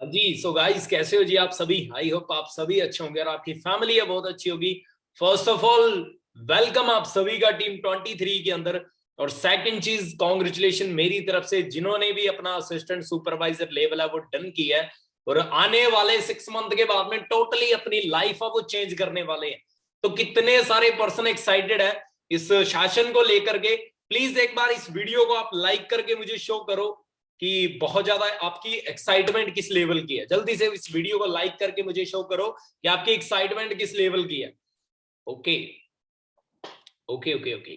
हाँ जी। So guys, कैसे हो जी आप सभी? आई होप आप सभी अच्छे होंगे और आपकी फैमिली है बहुत अच्छी होगी। फर्स्ट ऑफ ऑल, वेलकम आप सभी का टीम 23 के अंदर। और सेकंड चीज, कॉन्ग्रेचुलेशन मेरी तरफ से जिन्होंने भी अपना असिस्टेंट सुपरवाइजर लेवल है वो डन किया है। और आने वाले 6 मंथ के बाद में टोटली अपनी लाइफ है वो चेंज करने वाले हैं। तो कितने सारे पर्सन एक्साइटेड है इस शासन को लेकर के? प्लीज एक बार इस वीडियो को आप लाइक करके मुझे शो करो कि बहुत ज्यादा आपकी एक्साइटमेंट किस लेवल की है। जल्दी से इस वीडियो को लाइक करके मुझे शो करो कि आपकी एक्साइटमेंट किस लेवल की है। Okay okay okay okay.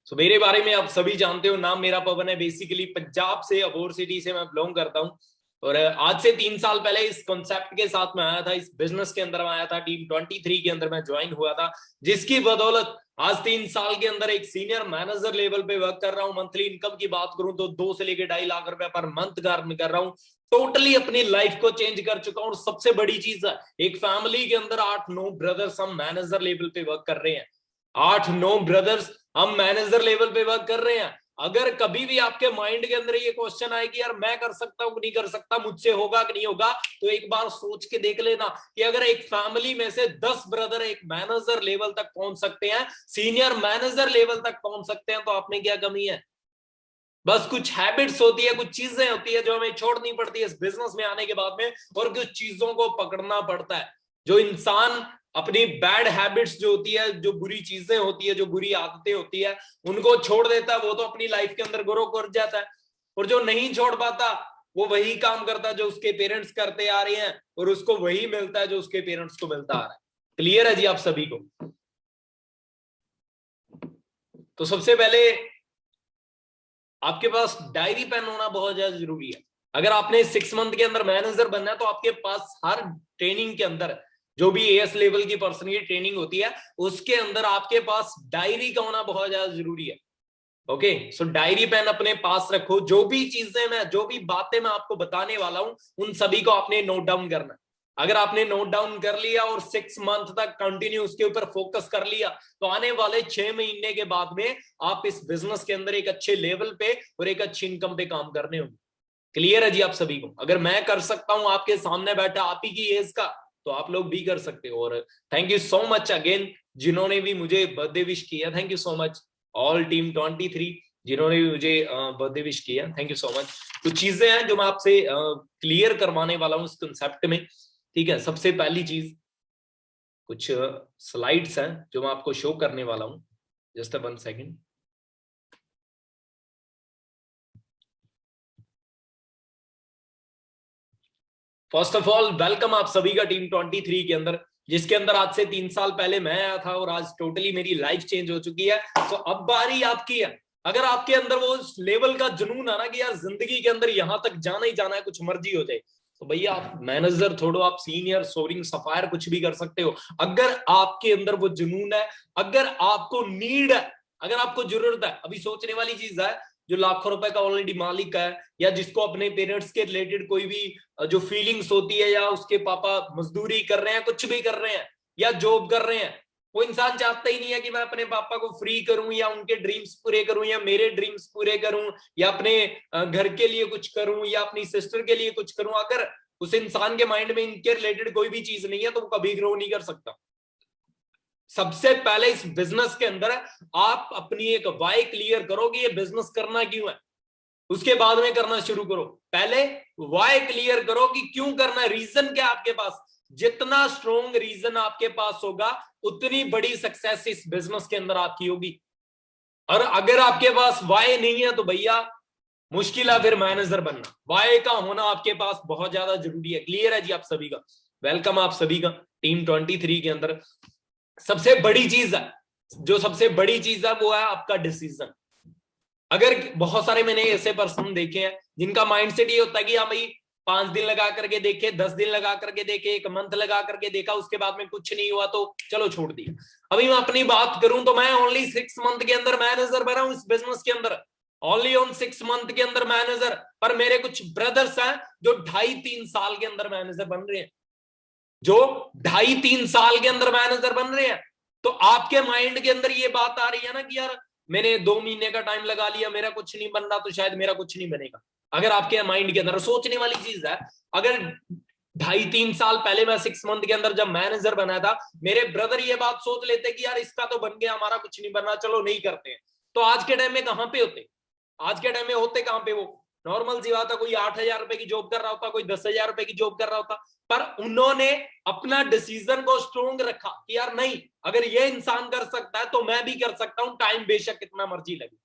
So मेरे बारे में आप सभी जानते हो, नाम मेरा पवन है। बेसिकली पंजाब से, अबोर सिटी से मैं बिलोंग करता हूँ। और आज से 3 साल पहले इस कॉन्सेप्ट के साथ में आया था, इस बिजनेस के अंदर में आया था, टीम 23 के अंदर मैं ज्वाइन हुआ था, जिसकी बदौलत आज 3 साल के अंदर एक सीनियर मैनेजर लेवल पे वर्क कर रहा हूँ। मंथली इनकम की बात करूं तो 2 से लेकर 2.5 लाख रुपए पर मंथ अर्न कर रहा हूँ। टोटली अपनी लाइफ को चेंज कर चुका हूँ। और सबसे बड़ी चीज है, एक फैमिली के अंदर 8-9 ब्रदर्स हम मैनेजर लेवल पे वर्क कर रहे हैं। 8-9 ब्रदर्स हम मैनेजर लेवल पे वर्क कर रहे हैं। अगर कभी भी आपके माइंड के अंदर ये क्वेश्चन आए कि यार मैं कर सकता हूं कि नहीं कर सकता, मुझसे होगा कि नहीं होगा, तो एक बार सोच के देख लेना कि अगर एक फैमिली में से 10 ब्रदर एक मैनेजर लेवल तक पहुंच सकते हैं, सीनियर मैनेजर लेवल तक पहुंच सकते हैं, तो आप में क्या कमी है? बस कुछ हैबिट्स होती है, कुछ चीजें होती है जो हमें छोड़नी पड़ती है इस बिजनेस में आने के बाद में, और कुछ चीजों को पकड़ना पड़ता है। जो इंसान अपनी बैड हैबिट्स जो होती है, जो बुरी चीजें होती है, जो बुरी आदतें होती है, उनको छोड़ देता है, वो तो अपनी लाइफ के अंदर ग्रो कर जाता है। और जो नहीं छोड़ पाता, वो वही काम करता है जो उसके पेरेंट्स करते आ रहे हैं, और उसको वही मिलता है जो उसके पेरेंट्स को मिलता आ रहा है। क्लियर है जी आप सभी को? तो सबसे पहले आपके पास डायरी पेन होना बहुत ज्यादा जरूरी है। अगर आपने 6 मंथ के अंदर मैनेजर बनना है, तो आपके पास हर ट्रेनिंग के अंदर, जो भी एएस लेवल की पर्सन की ट्रेनिंग होती है, उसके अंदर आपके पास डायरी का होना बहुत ज्यादा जरूरी है। ओके, सो डायरी पेन अपने पास रखो। जो भी चीजें मैं, जो भी बातें मैं आपको बताने वाला हूं, उन सभी को आपने नोट डाउन करना। अगर आपने नोट डाउन कर लिया और 6 मंथ तक कंटिन्यू उसके ऊपर फोकस कर लिया, तो आने वाले 6 महीने के बाद में आप इस बिजनेस के अंदर एक अच्छे लेवल पे और एक अच्छी इनकम पे काम करने होंगे। क्लियर है जी आप सभी को? अगर मैं कर सकता हूं आपके सामने बैठा आप ही की एज का, तो आप लोग भी कर सकते हो। और thank you so much again जिन्होंने भी मुझे बर्थडे विश किया। Thank you so much all team 23 जिन्होंने भी मुझे बर्थडे विश किया। Thank you so much. कुछ चीजें हैं जो मैं आपसे क्लियर करवाने वाला हूँ इस कंसेप्ट में। ठीक है, सबसे पहली चीज, कुछ स्लाइड्स हैं जो मैं आपको शो करने वाला हूँ। Just 1 second. First of all, welcome आप सभी का टीम 23 के अंदर, जिसके अंदर आज से 3 साल पहले मैं आया था, और आज टोटली मेरी लाइफ चेंज हो चुकी है। तो अब बारी आपकी है। अगर आपके अंदर वो लेवल का जुनून है ना कि यार जिंदगी के अंदर यहां तक जाना ही जाना है, कुछ मर्जी हो जाए, तो भैया आप मैनेजर छोड़ो, आप सीनियर, सोरिंग, सफायर कुछ भी कर सकते हो। अगर आपके अंदर वो जुनून है, अगर आपको नीड है, अगर आपको जरूरत है। अभी सोचने वाली चीज है, जो लाखों रुपए का ऑलरेडी मालिक है, या जिसको अपने पेरेंट्स के रिलेटेड कोई भी जो फीलिंग्स होती है, या उसके पापा मजदूरी कर रहे हैं, कुछ भी कर रहे हैं, या जॉब कर रहे हैं, वो इंसान चाहता ही नहीं है कि मैं अपने पापा को फ्री करूं, या उनके ड्रीम्स पूरे करूं, या मेरे ड्रीम्स पूरे करूं, या अपने घर के लिए कुछ करूं, या अपनी सिस्टर के लिए कुछ करूं। अगर उस इंसान के माइंड में इनके रिलेटेड कोई भी चीज नहीं है, तो वो कभी ग्रो नहीं कर सकता। सबसे पहले इस बिजनेस के अंदर आप अपनी एक वाई क्लियर करो कि ये बिजनेस करना क्यों है, उसके बाद में करना शुरू करो। पहले वाई क्लियर करो कि क्यों करना है, रीजन क्या आपके पास। जितना स्ट्रोंग रीजन आपके पास होगा, उतनी बड़ी सक्सेस इस बिजनेस के अंदर आपकी होगी। और अगर आपके पास वाई नहीं है, तो भैया मुश्किल है फिर मैनेजर बनना। वाई का होना आपके पास बहुत ज्यादा जरूरी है। क्लियर है जी आप सभी का? वेलकम आप सभी का टीम 23 के अंदर। सबसे बड़ी चीज है, जो सबसे बड़ी चीज है, वो है आपका डिसीजन। अगर बहुत सारे मैंने ऐसे पर्सन देखे हैं जिनका माइंडसेट ये होता है कि हाँ भाई, 5 दिन लगा करके देखे, 10 दिन लगा करके देखे, 1 मंथ लगा करके देखा, उसके बाद में कुछ नहीं हुआ तो चलो छोड़ दिया। अभी मैं अपनी बात करूं तो मैं ओनली 6 मंथ के अंदर मैनेजर बना हूं इस बिजनेस के अंदर। ओनली ऑन 6 मंथ के अंदर मैनेजर। पर मेरे कुछ ब्रदर्स हैं जो 2.5-3 साल के अंदर मैनेजर बन रहे हैं, जो 2.5-3 साल के अंदर मैनेजर बन रहे हैं। तो आपके माइंड के अंदर ये बात आ रही है ना कि यार मैंने 2 महीने का टाइम लगा लिया, मेरा कुछ नहीं बन रहा, तो शायद मेरा कुछ नहीं बनेगा। अगर आपके माइंड के अंदर सोचने वाली चीज है, अगर 2.5-3 साल पहले मैं 6 मंथ के अंदर जब मैनेजर बना था, मेरे ब्रदर ये बात सोच लेते कि यार इसका तो बन गया, हमारा कुछ नहीं बनना, चलो नहीं करते हैं। तो आज के टाइम में कहां पे होते? आज के टाइम में होते कहां पे? वो नॉर्मल सी बात है, कोई 8,000 रुपए की जॉब कर रहा होता, कोई 10,000 रुपए की जॉब कर रहा होता। पर उन्होंने अपना डिसीजन को स्ट्रोंग रखा कि यार नहीं, अगर ये इंसान कर सकता है तो मैं भी कर सकता हूं, टाइम बेशक कितना मर्जी लगे।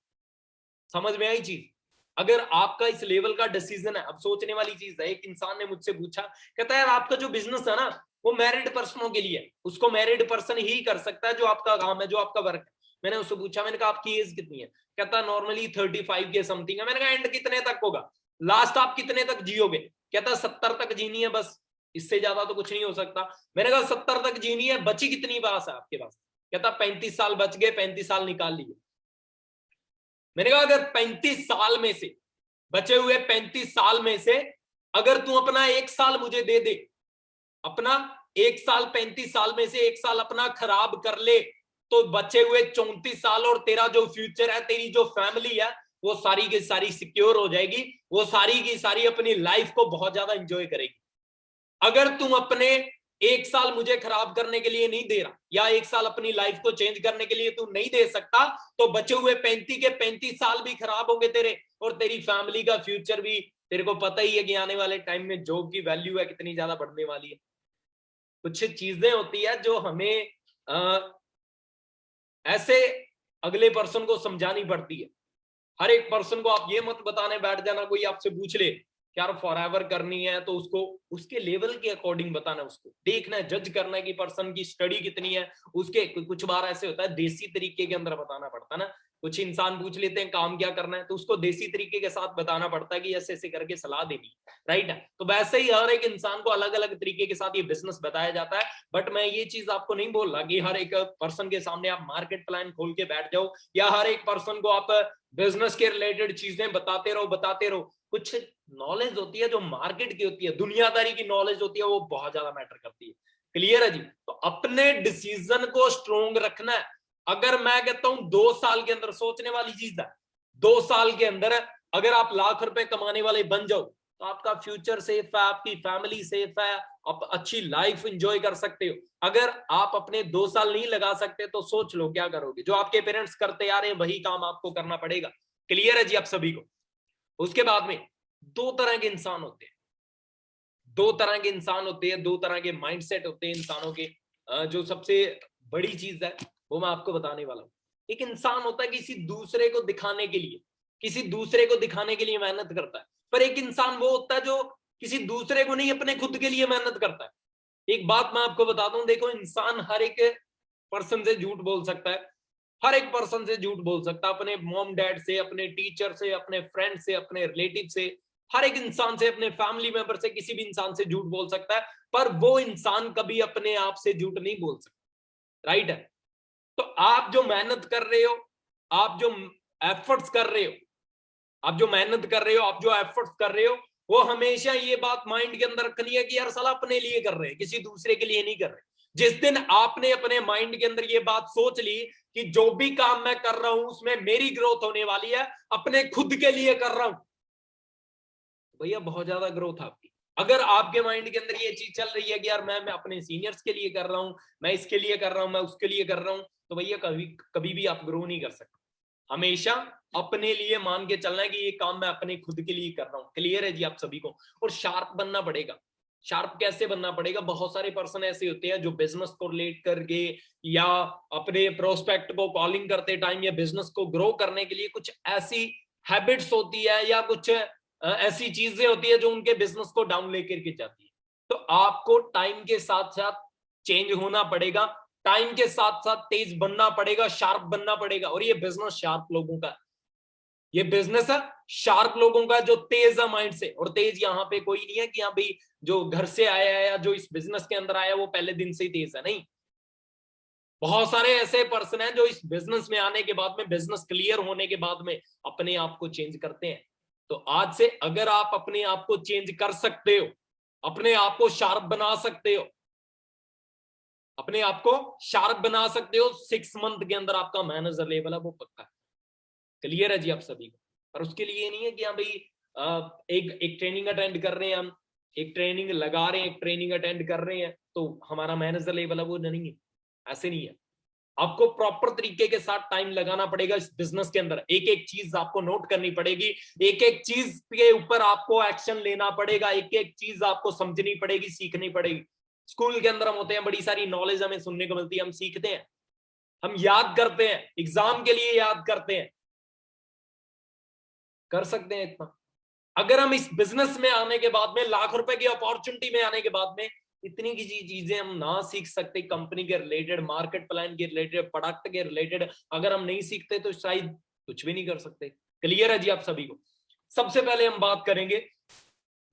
समझ में आई चीज? अगर आपका इस लेवल का डिसीजन है, अब सोचने वाली चीज है। एक इंसान ने मुझसे पूछा, कहता है यार आपका जो बिजनेस है ना, वो मैरिड पर्सनों के लिए, उसको मैरिड पर्सन ही कर सकता है, जो आपका काम है, जो आपका वर्क है। मैंने उससे पूछा, मैंने कहा आपकी एज कितनी है? कहता नॉर्मली 35 के समथिंग है। मैंने कहा एंड कितने तक होगा, लास्ट आप कितने तक जियोगे? कहता 70 तक जीनी है बस, इससे ज्यादा तो कुछ नहीं हो सकता। मैंने कहा 70 तक जीनी है, बची कितनी पास है आपके पास? कहता 35 साल बच गए, 35 साल निकाल लिए। मैंने कहा अगर 35 साल में से, बचे हुए 35 साल में से अगर तू अपना 1 साल मुझे दे दे, अपना 1 साल, 35 साल में से 1 साल अपना खराब कर ले, तो बचे हुए 34 साल और तेरा जो फ्यूचर है, तेरी जो फैमिली है, वो सारी की सारी सिक्योर हो जाएगी। वो सारी की सारी अपनी लाइफ को बहुत ज्यादा एंजॉय करेगी। अगर तुम अपने 1 साल मुझे खराब करने के लिए नहीं दे रहा, या 1 साल अपनी लाइफ को चेंज करने के लिए तू नहीं दे सकता, तो बचे हुए 35 के 35 साल भी खराब होंगे तेरे, और तेरी फैमिली का फ्यूचर भी। तेरे को पता ही है कि आने वाले टाइम में जॉब की वैल्यू है कितनी ज्यादा बढ़ने वाली है। कुछ चीजें होती है जो हमें ऐसे अगले पर्सन को समझानी पड़ती है। हर एक पर्सन को आप ये मत बताने बैठ जाना, कोई आपसे पूछ ले यार फॉरएवर करनी है, तो उसको उसके लेवल के अकॉर्डिंग बताना, उसको देखना है, जज करना है कि पर्सन की स्टडी कितनी है। उसके कुछ बार ऐसे होता है देसी तरीके के अंदर बताना पड़ता है ना। कुछ इंसान पूछ लेते हैं काम क्या करना है, तो उसको देसी तरीके के साथ बताना पड़ता है कि ऐसे ऐसे करके सलाह देनी, राइट है। तो वैसे ही हर एक इंसान को अलग अलग तरीके के साथ ये बिजनेस बताया जाता है। बट मैं ये चीज आपको नहीं बोल रहा कि हर एक पर्सन के सामने आप मार्केट प्लान खोल के बैठ जाओ, या हर एक पर्सन को आप बिजनेस के रिलेटेड चीजें बताते रहो। कुछ नॉलेज होती है जो मार्केट की होती है, दुनियादारी की नॉलेज होती है, वो बहुत ज्यादा मैटर करती है। क्लियर है जी? तो अपने डिसीजन को स्ट्रोंग रखना है। अगर मैं कहता हूं 2 साल के अंदर, सोचने वाली चीज है, 2 साल के अंदर अगर आप लाख रुपए कमाने वाले बन जाओ, तो आपका फ्यूचर सेफ है, आपकी फैमिली सेफ है, आप अच्छी लाइफ एंजॉय कर सकते हो। अगर आप अपने 2 साल नहीं लगा सकते, तो सोच लो क्या करोगे। जो आपके पेरेंट्स करते आ रहे हैं वही काम आपको करना पड़ेगा। क्लियर है जी आप सभी को? उसके बाद में दो तरह के इंसान होते हैं, दो तरह के माइंडसेट होते हैं इंसानों के। जो सबसे बड़ी चीज है वो मैं आपको बताने वाला हूं। एक इंसान होता है किसी दूसरे को दिखाने के लिए, मेहनत करता है। पर एक इंसान वो होता है जो किसी दूसरे को नहीं, अपने खुद के लिए मेहनत करता है। एक बात मैं आपको बताता हूं, देखो इंसान हर एक पर्सन से झूठ बोल सकता है, हर एक पर्सन से झूठ बोल सकता है, अपने मॉम डैड से, अपने टीचर से, अपने फ्रेंड से, अपने रिलेटिव से, हर एक इंसान से, अपने फैमिली मेंबर से, किसी भी इंसान से झूठ बोल सकता है। पर वो इंसान कभी अपने आप से झूठ नहीं बोल सकता, राइट है। तो आप जो मेहनत कर रहे हो, आप जो एफर्ट्स कर रहे हो, आप जो मेहनत कर रहे हो, आप जो एफर्ट्स कर रहे हो, वो हमेशा ये बात माइंड के अंदर रखनी है कि यार साला अपने लिए कर रहे हैं, किसी दूसरे के लिए नहीं कर रहे। जिस दिन आपने अपने माइंड के अंदर ये बात सोच ली कि जो भी काम मैं कर रहा हूं उसमें मेरी ग्रोथ होने वाली है, अपने खुद के लिए कर रहा हूं, भैया बहुत ज्यादा ग्रोथ आपकी। अगर आपके माइंड के अंदर ये चीज चल रही है कि यार मैं अपने सीनियर्स के लिए कर रहा हूं, मैं इसके लिए कर रहा हूं, मैं उसके लिए कर रहा हूं, तो भैया कभी कभी भी आप ग्रो नहीं कर सकते। हमेशा अपने लिए मान के चलना है कि ये काम मैं अपने खुद के लिए कर रहा हूं। क्लियर है जी आप सभी को? और शार्प बनना पड़ेगा। शार्प कैसे बनना पड़ेगा? बहुत सारे पर्सन ऐसे होते हैं जो बिजनेस को रिलेट करके, या अपने प्रोस्पेक्ट को कॉलिंग करते टाइम, या बिजनेस को ग्रो करने के लिए कुछ ऐसी हैबिट्स होती है, या कुछ ऐसी चीजें होती है जो उनके बिजनेस को डाउन लेकर के जाती है। तो आपको टाइम के साथ साथ चेंज होना पड़ेगा, टाइम के साथ साथ तेज बनना पड़ेगा, शार्प बनना पड़ेगा। और ये बिजनेस शार्प लोगों का, ये बिजनेस है शार्प लोगों का, जो तेज है माइंड से। और तेज यहाँ पे कोई नहीं है कि यहाँ भाई जो घर से आया है या जो इस बिजनेस के अंदर आया वो पहले दिन से ही तेज है, नहीं। बहुत सारे ऐसे पर्सन हैं जो इस बिजनेस में आने के बाद में, बिजनेस क्लियर होने के बाद में अपने आप को चेंज करते हैं। तो आज से अगर आप अपने आप को चेंज कर सकते हो, अपने आप को शार्प बना सकते हो, अपने आप को शार्प बना सकते हो, 6 मंथ के अंदर आपका मैनेजर लेवल है वो पक्का। क्लियर है जी आप सभी को? और उसके लिए नहीं है कि हाँ भाई एक एक ट्रेनिंग अटेंड कर रहे हैं हम, एक ट्रेनिंग लगा रहे हैं, एक ट्रेनिंग अटेंड कर रहे हैं तो हमारा मैनेजर लेवल है वो नहीं है, ऐसे नहीं है। आपको प्रॉपर तरीके के साथ टाइम लगाना पड़ेगा इस बिजनेस के अंदर, एक एक चीज आपको नोट करनी पड़ेगी, एक एक चीज के ऊपर आपको एक्शन लेना पड़ेगा, एक एक चीज आपको समझनी पड़ेगी, सीखनी पड़ेगी। स्कूल के अंदर हम होते हैं, बड़ी सारी नॉलेज हमें सुनने को मिलती है, हम सीखते हैं, हम याद करते हैं, एग्जाम के लिए याद करते हैं, कर सकते हैं इतना। अगर हम इस बिजनेस में आने के बाद में, लाख रुपए की अपॉर्चुनिटी में आने के बाद में इतनी की चीजें हम ना सीख सकते, कंपनी के रिलेटेड, मार्केट प्लान के रिलेटेड, प्रोडक्ट के रिलेटेड, अगर हम नहीं सीखते तो शायद कुछ भी नहीं कर सकते। क्लियर है जी आप सभी को? सबसे पहले हम बात करेंगे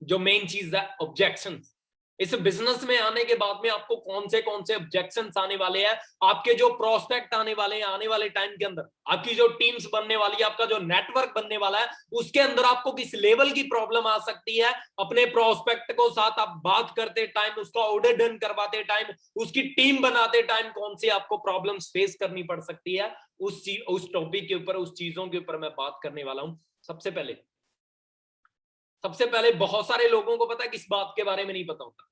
जो मेन चीज है, ऑब्जेक्शंस। इस बिजनेस में आने के बाद में आपको कौन से ऑब्जेक्शंस आने वाले हैं, आपके जो प्रोस्पेक्ट आने वाले हैं आने वाले टाइम के अंदर, आपकी जो टीम्स बनने वाली है, आपका जो नेटवर्क बनने वाला है, उसके अंदर आपको किस लेवल की प्रॉब्लम आ सकती है। अपने प्रोस्पेक्ट को साथ आप बात करते टाइम, उसका ऑर्डर डन करवाते टाइम, उसकी टीम बनाते टाइम कौन सी आपको प्रॉब्लम्स फेस करनी पड़ सकती है, उस टॉपिक के ऊपर, उस चीजों के ऊपर मैं बात करने वाला हूं। सबसे पहले बहुत सारे लोगों को पता है किस बात के बारे में नहीं पता होता,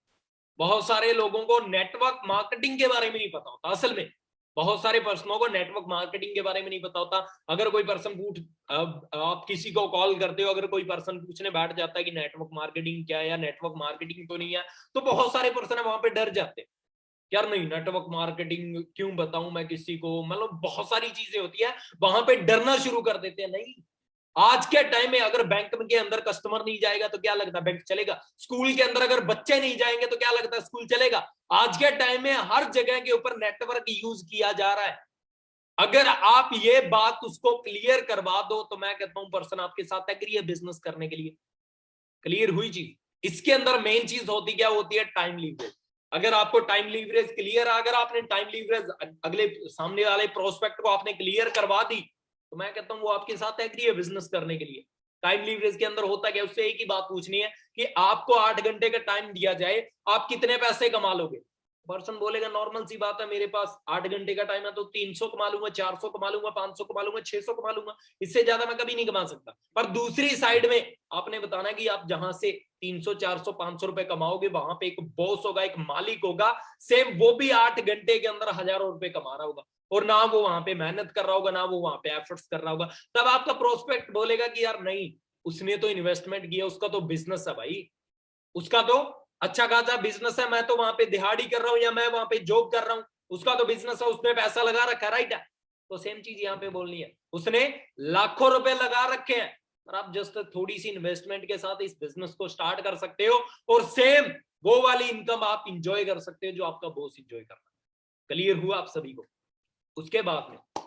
बहुत सारे लोगों को नेटवर्क मार्केटिंग के बारे में नहीं पता होता। असल में बहुत सारे पर्सनों को नेटवर्क मार्केटिंग के बारे में नहीं पता होता। अगर कोई पर्सन आप किसी को कॉल करते हो, अगर कोई पर्सन पूछने बैठ जाता है कि नेटवर्क मार्केटिंग क्या है या नेटवर्क मार्केटिंग तो नहीं है, तो बहुत सारे पर्सन वहां पे डर जाते हैं, यार नहीं नेटवर्क मार्केटिंग क्यों बताऊं मैं किसी को, मतलब बहुत सारी चीजें होती है, वहां पे डरना शुरू कर देते हैं। नहीं, आज के टाइम में अगर बैंक के अंदर कस्टमर नहीं जाएगा तो क्या लगता है बैंक चलेगा? स्कूल के अंदर अगर बच्चे नहीं जाएंगे तो क्या लगता है स्कूल चलेगा? आज के टाइम में हर जगह के ऊपर नेटवर्क यूज किया जा रहा है। अगर आप ये बात उसको क्लियर करवा दो तो मैं कहता हूं पर्सन आपके साथ एग्री है बिजनेस करने के लिए। क्लियर हुई चीज? इसके अंदर मेन चीज होती क्या होती है? Time leverage. अगर आपको टाइम लीवरेज क्लियर है, अगर आपने टाइम लीवरेज अगले सामने वाले प्रोस्पेक्ट को आपने क्लियर करवा दी, तो मैं कहता हूं वो आपके साथ एग्री है बिजनेस करने के लिए। टाइम लीवरेज के अंदर होता क्या, उससे एक ही बात पूछनी है कि आपको 8 घंटे का टाइम दिया जाए, आप कितने पैसे कमा लोगे? पर्सन बोलेगा नॉर्मल सी बात है, मेरे पास 8 घंटे का टाइम है तो 300 कमा लूंगा, 400 कमा लूंगा, 500 कमा लूंगा, 600 कमा लूंगा, इससे ज्यादा मैं कभी नहीं कमा सकता। पर दूसरी साइड में आपने बताना कि आप जहां से 300 400 500 रुपए कमाओगे, वहां पे एक बॉस होगा, एक मालिक होगा, सेम वो भी 8 घंटे के अंदर हजारों रुपए कमा रहा होगा, और ना वो वहां पे मेहनत कर रहा होगा, ना वो वहां पे एफर्ट्स कर रहा होगा। तब आपका प्रोस्पेक्ट बोलेगा कि यार नहीं, उसने तो इन्वेस्टमेंट किया, उसका तो बिजनेस है भाई, उसका तो अच्छा खासा बिजनेस है, मैं तो वहां पे दिहाड़ी कर रहा हूं या मैं वहां पे जॉब कर रहा हूं, उसका तो बिजनेस है, उसने पैसा लगा रखा है, राइट है? तो सेम चीज यहाँ पे बोलनी है, उसने लाखों रुपए लगा रखे हैं, और आप जस्ट थोड़ी सी इन्वेस्टमेंट के साथ इस बिजनेस को स्टार्ट कर सकते हो, और सेम वो वाली इनकम आप इंजॉय कर सकते हो जो आपका बॉस इंजॉय कर रहा है। क्लियर हुआ आप सभी को? उसके बाद में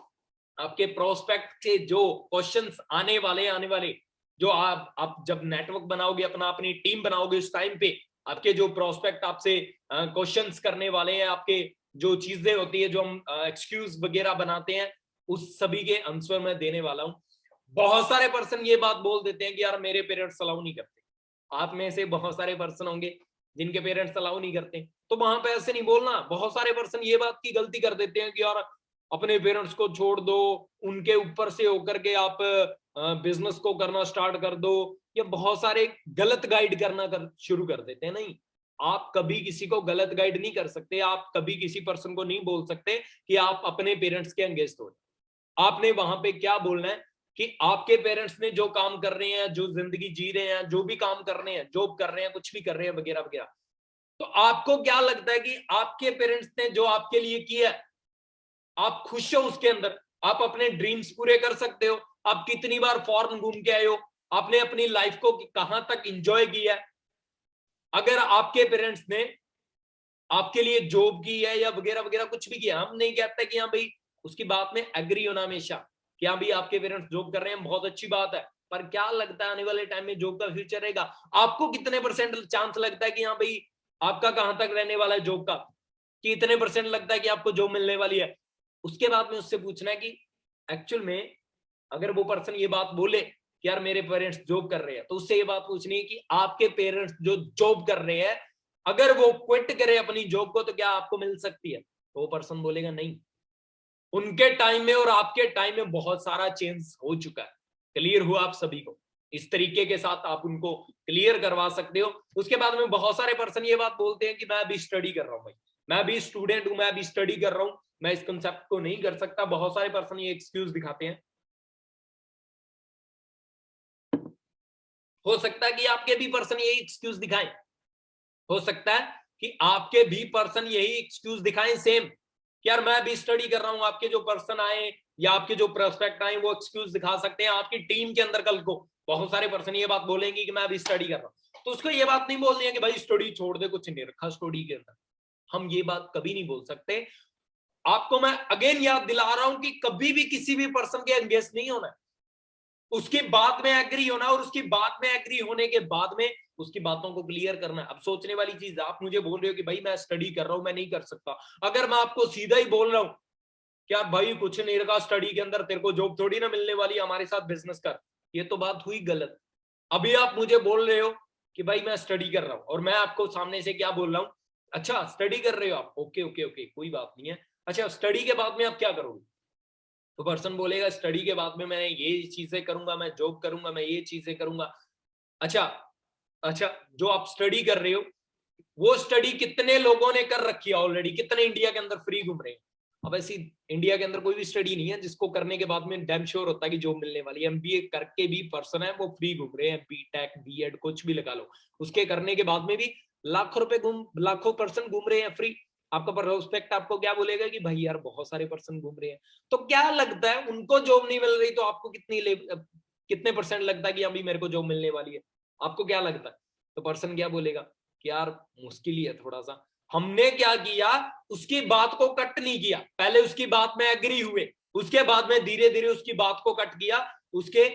आपके प्रोस्पेक्ट के जो क्वेश्चंस आने वाले जो आप जब नेटवर्क बनाओगे, अपना अपनी टीम बनाओगे, उस टाइम पे आपके जो प्रोस्पेक्ट आपसे क्वेश्चंस करने वाले हैं, आपके जो चीजें होती है, जो हम एक्सक्यूज वगैरह बनाते हैं, उस सभी के आंसर मैं देने वाला हूं। बहुत सारे पर्सन ये बात बोल देते हैं कि यार मेरे पेरेंट्स अलाउ नहीं करते। आप में से बहुत सारे पर्सन होंगे जिनके पेरेंट्स अलाउ नहीं करते, तो वहां पे ऐसे नहीं बोलना। बहुत सारे पर्सन ये बात की गलती कर देते हैं कि यार अपने पेरेंट्स को छोड़ दो, उनके ऊपर से होकर के आप बिजनेस को करना स्टार्ट कर दो, ये बहुत सारे गलत गाइड करना शुरू कर देते हैं। नहीं, आप कभी किसी को गलत गाइड नहीं कर सकते, आप कभी किसी पर्सन को नहीं बोल सकते कि आप अपने पेरेंट्स के अगेंस्ट हो। आपने वहां पे क्या बोलना है कि आपके पेरेंट्स ने जो काम कर रहे हैं, जो जिंदगी जी रहे हैं, जो भी काम कर रहे हैं, जॉब कर रहे हैं, कुछ भी कर रहे हैं वगैरह वगैरह, तो आपको क्या लगता है कि आपके पेरेंट्स ने जो आपके लिए किया है, आप खुश हो उसके अंदर? आप अपने ड्रीम्स पूरे कर सकते हो? आप कितनी बार फॉरेन घूम के आए हो? आपने अपनी लाइफ को कहां तक एंजॉय किया है? अगर आपके पेरेंट्स ने आपके लिए जॉब की है या वगैरह वगैरह कुछ भी किया, हम नहीं कहते कि हाँ भाई उसकी बात में एग्री होना हमेशा कि हाँ भाई आपके पेरेंट्स जॉब कर रहे हैं, बहुत अच्छी बात है, पर क्या लगता है आने वाले टाइम में जॉब का फ्यूचर रहेगा? आपको कितने परसेंट चांस लगता है कि हाँ भाई आपका कहां तक रहने वाला है जॉब का, कि इतने परसेंट लगता है कि आपको जॉब मिलने वाली है? उसके बाद में उससे पूछना है कि एक्चुअल में अगर वो पर्सन ये बात बोले कि यार मेरे पेरेंट्स जॉब कर रहे हैं, तो उससे ये बात पूछनी है कि आपके पेरेंट्स जो जॉब कर रहे हैं, अगर वो क्विट करे अपनी जॉब को तो क्या आपको मिल सकती है? तो वो पर्सन बोलेगा नहीं। उनके टाइम में और आपके टाइम में बहुत सारा चेंज हो चुका है। क्लियर हुआ आप सभी को? इस तरीके के साथ आप उनको क्लियर करवा सकते हो। उसके बाद में बहुत सारे पर्सन ये बात बोलते हैं कि मैं अभी स्टडी कर रहा हूं भाई, मैं अभी स्टूडेंट हूं, मैं अभी स्टडी कर रहा हूं, मैं इस कंसेप्ट को नहीं कर सकता। बहुत सारे पर्सन ये एक्सक्यूज दिखाते हैं। हो सकता है कि आपके भी पर्सन यही एक्सक्यूज दिखाएं, हो सकता है कि आपके भी पर्सन यही एक्सक्यूज दिखाएं सेम, कि यार मैं भी स्टडी कर रहा हूं। आपके जो पर्सन आए या आपके जो प्रोस्पेक्ट आए वो एक्सक्यूज दिखा सकते हैं। आपकी टीम के अंदर कल को बहुत सारे पर्सन ये बात बोलेंगे कि मैं अभी स्टडी कर रहा हूं, तो उसको ये बात नहीं बोलनी है कि भाई स्टडी छोड़ दे, कुछ नहीं रखा स्टडी के अंदर। हम ये बात कभी नहीं बोल सकते। आपको मैं अगेन याद दिला रहा हूं कि कभी भी किसी भी पर्सन के अगेंस्ट नहीं होना है, उसकी बात में एग्री होना, और उसकी बात में एग्री होने के बाद में उसकी बातों को क्लियर करना। अब सोचने वाली चीज, आप मुझे बोल रहे हो कि भाई मैं स्टडी कर रहा हूं, मैं नहीं कर सकता। अगर मैं आपको सीधा ही बोल रहा हूं क्या भाई कुछ नहीं रखा स्टडी के अंदर, तेरे को जॉब थोड़ी ना मिलने वाली, हमारे साथ बिजनेस कर, ये तो बात हुई गलत। अभी आप मुझे बोल रहे हो कि भाई मैं स्टडी कर रहा हूं, और मैं आपको सामने से क्या बोल रहा हूं, अच्छा स्टडी कर रहे हो आप, ओके ओके ओके कोई बात नहीं है, अच्छा स्टडी के बाद में आप क्या करोगे? तो पर्सन बोलेगा स्टडी के बाद में मैं ये चीजें करूंगा, मैं जॉब करूंगा, मैं ये चीजें करूंगा। अच्छा अच्छा, जो आप स्टडी कर रहे हो वो स्टडी कितने लोगों ने कर रखी है ऑलरेडी, कितने इंडिया के अंदर फ्री घूम रहे हैं? अब ऐसी इंडिया के अंदर कोई भी स्टडी नहीं है जिसको करने के बाद में डैम श्योर होता है कि जॉब मिलने वाली है। एमबीए करके भी पर्सन है वो फ्री घूम रहे हैं, बीटेक बीएड कुछ भी लगा लो, उसके करने के बाद में भी लाखों पर्सन घूम रहे हैं फ्री। आपका प्रोस्पेक्ट आपको क्या बोलेगा कि भाई यार बहुत सारे पर्सन घूम रहे हैं, तो क्या लगता है उनको जॉब नहीं मिल रही, तो आपको कितने परसेंट लगता है कि अभी मेरे को जॉब मिलने वाली है? आपको क्या लगता है? तो पर्सन क्या बोलेगा कि यार मुश्किल ही है थोड़ा सा। हमने क्या किया, उसकी बात को कट नहीं किया, पहले उसकी बात में एग्री हुए, उसके बाद में धीरे धीरे उसकी बात को कट किया, उसके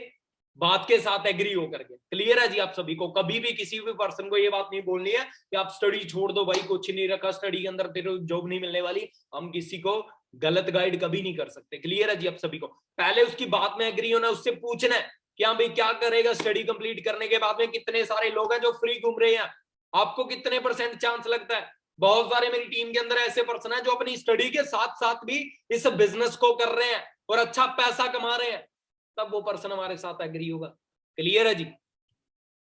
बात के साथ एग्री होकर के। क्लियर है जी आप सभी को? कभी भी किसी भी पर्सन को ये बात नहीं बोलनी है कि आप स्टडी छोड़ दो भाई, कुछ नहीं रखा स्टडी के अंदर, तेरे जॉब नहीं मिलने वाली। हम किसी को गलत गाइड कभी नहीं कर सकते। क्लियर है जी आप सभी को? पहले उसकी बात में एग्री होना, उससे पूछना है कि हाँ भाई क्या करेगा स्टडी कंप्लीट करने के बाद में? कितने सारे लोग हैं जो फ्री घूम रहे हैं, आपको कितने परसेंट चांस लगता है? बहुत सारे मेरी टीम के अंदर ऐसे पर्सन है जो अपनी स्टडी के साथ साथ भी इस बिजनेस को कर रहे हैं और अच्छा पैसा कमा रहे हैं, तब वो पर्सन हमारे साथ एग्री होगा। क्लियर है जी?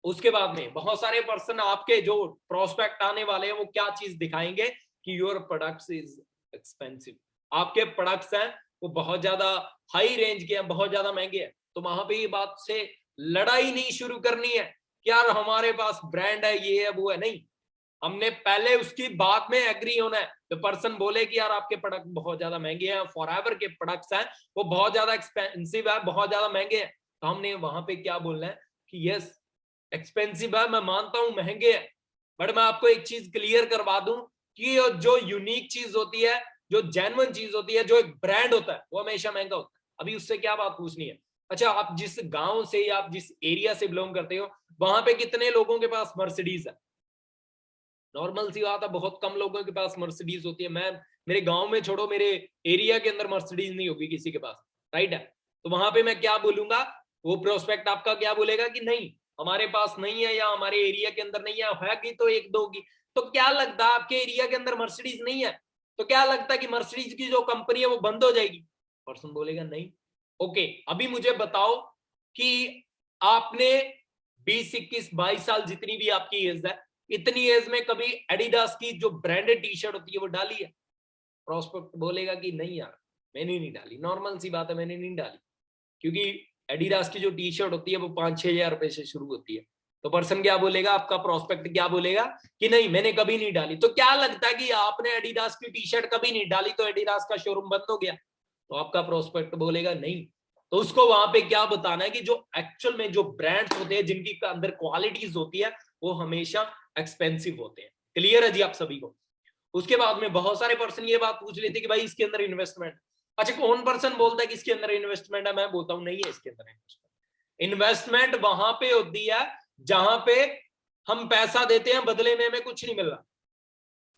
उसके बाद में बहुत सारे पर्सन आपके जो प्रोस्पेक्ट आने वाले हैं वो क्या चीज दिखाएंगे कि योर प्रोडक्ट्स इज एक्सपेंसिव, आपके प्रोडक्ट्स हैं वो बहुत ज्यादा हाई रेंज के हैं, बहुत ज्यादा महंगे हैं। तो वहां पे ये बात से लड़ाई नहीं शुरू करनी है कि यार हमारे पास ब्रांड है, ये है वो है, नहीं। हमने पहले उसकी बात में एग्री होना है। तो पर्सन बोले कि यार आपके प्रोडक्ट बहुत ज्यादा महंगे हैं, फॉरएवर के प्रोडक्ट्स हैं वो बहुत ज्यादा एक्सपेंसिव है, बहुत ज्यादा महंगे हैं, तो हमने वहां पे क्या बोलना है कि यस एक्सपेंसिव है, मैं मानता हूं महंगे हैं, बट मैं आपको एक चीज क्लियर करवा दूं कि जो यूनिक चीज होती है, जो जेन्युइन चीज होती है, जो एक ब्रांड होता है वो हमेशा महंगा होता है। अभी उससे क्या बात पूछनी है? अच्छा आप जिस गांव से या आप जिस एरिया से बिलोंग करते हो वहां पे कितने लोगों के पास मर्सिडीज है? नॉर्मल सी बात है, बहुत कम लोगों के पास मर्सिडीज होती है। मैं मेरे गांव में छोड़ो, मेरे एरिया के अंदर मर्सिडीज नहीं होगी किसी के पास, राइट है? तो वहां पे मैं क्या बोलूंगा, वो प्रोस्पेक्ट आपका क्या बोलेगा कि नहीं हमारे पास नहीं है या हमारे एरिया के अंदर नहीं है कि तो एक दो की। तो क्या लगता है आपके एरिया के अंदर मर्सिडीज नहीं है, तो क्या लगता है कि मर्सिडीज की जो कंपनी है वो बंद हो जाएगी? पर्सन बोलेगा नहीं। ओके अभी मुझे बताओ कि आपने 20 21 22 साल जितनी भी आपकी एज है, इतनी एज में कभी एडिडास की जो ब्रांडेड टी शर्ट होती है वो डाली है? प्रोस्पेक्ट बोलेगा कि नहीं यार मैंने नहीं डाली। नॉर्मल सी बात है, मैंने नहीं डाली, क्योंकि एडिडास की जो टी शर्ट होती है वो 5-6 हजार रुपए से शुरू होती है। तो पर्सन क्या बोलेगा, आपका प्रोस्पेक्ट क्या बोलेगा कि नहीं मैंने कभी नहीं डाली। तो क्या लगता है कि आपने एडिडास की टी शर्ट कभी नहीं डाली तो एडिडास का शोरूम बंद हो गया? तो आपका प्रोस्पेक्ट बोलेगा नहीं। तो उसको वहां पे क्या बताना है कि जो एक्चुअल में जो ब्रांड्स होते हैं जिनकी अंदर क्वालिटीज होती है वो हमेशा एक्सपेंसिव होते हैं। क्लियर है जी आप सभी को? उसके बाद में बहुत सारे पर्सन ये बात पूछ लेते कि भाई इसके अंदर इन्वेस्टमेंट, अच्छा कौन पर्सन बोलता है कि इसके अंदर इन्वेस्टमेंट है? मैं बोलता हूं नहीं है इसके अंदर इन्वेस्टमेंट। इन्वेस्टमेंट वहां पे होती है जहां पे हम पैसा देते हैं, बदले में हमें कुछ नहीं मिल रहा।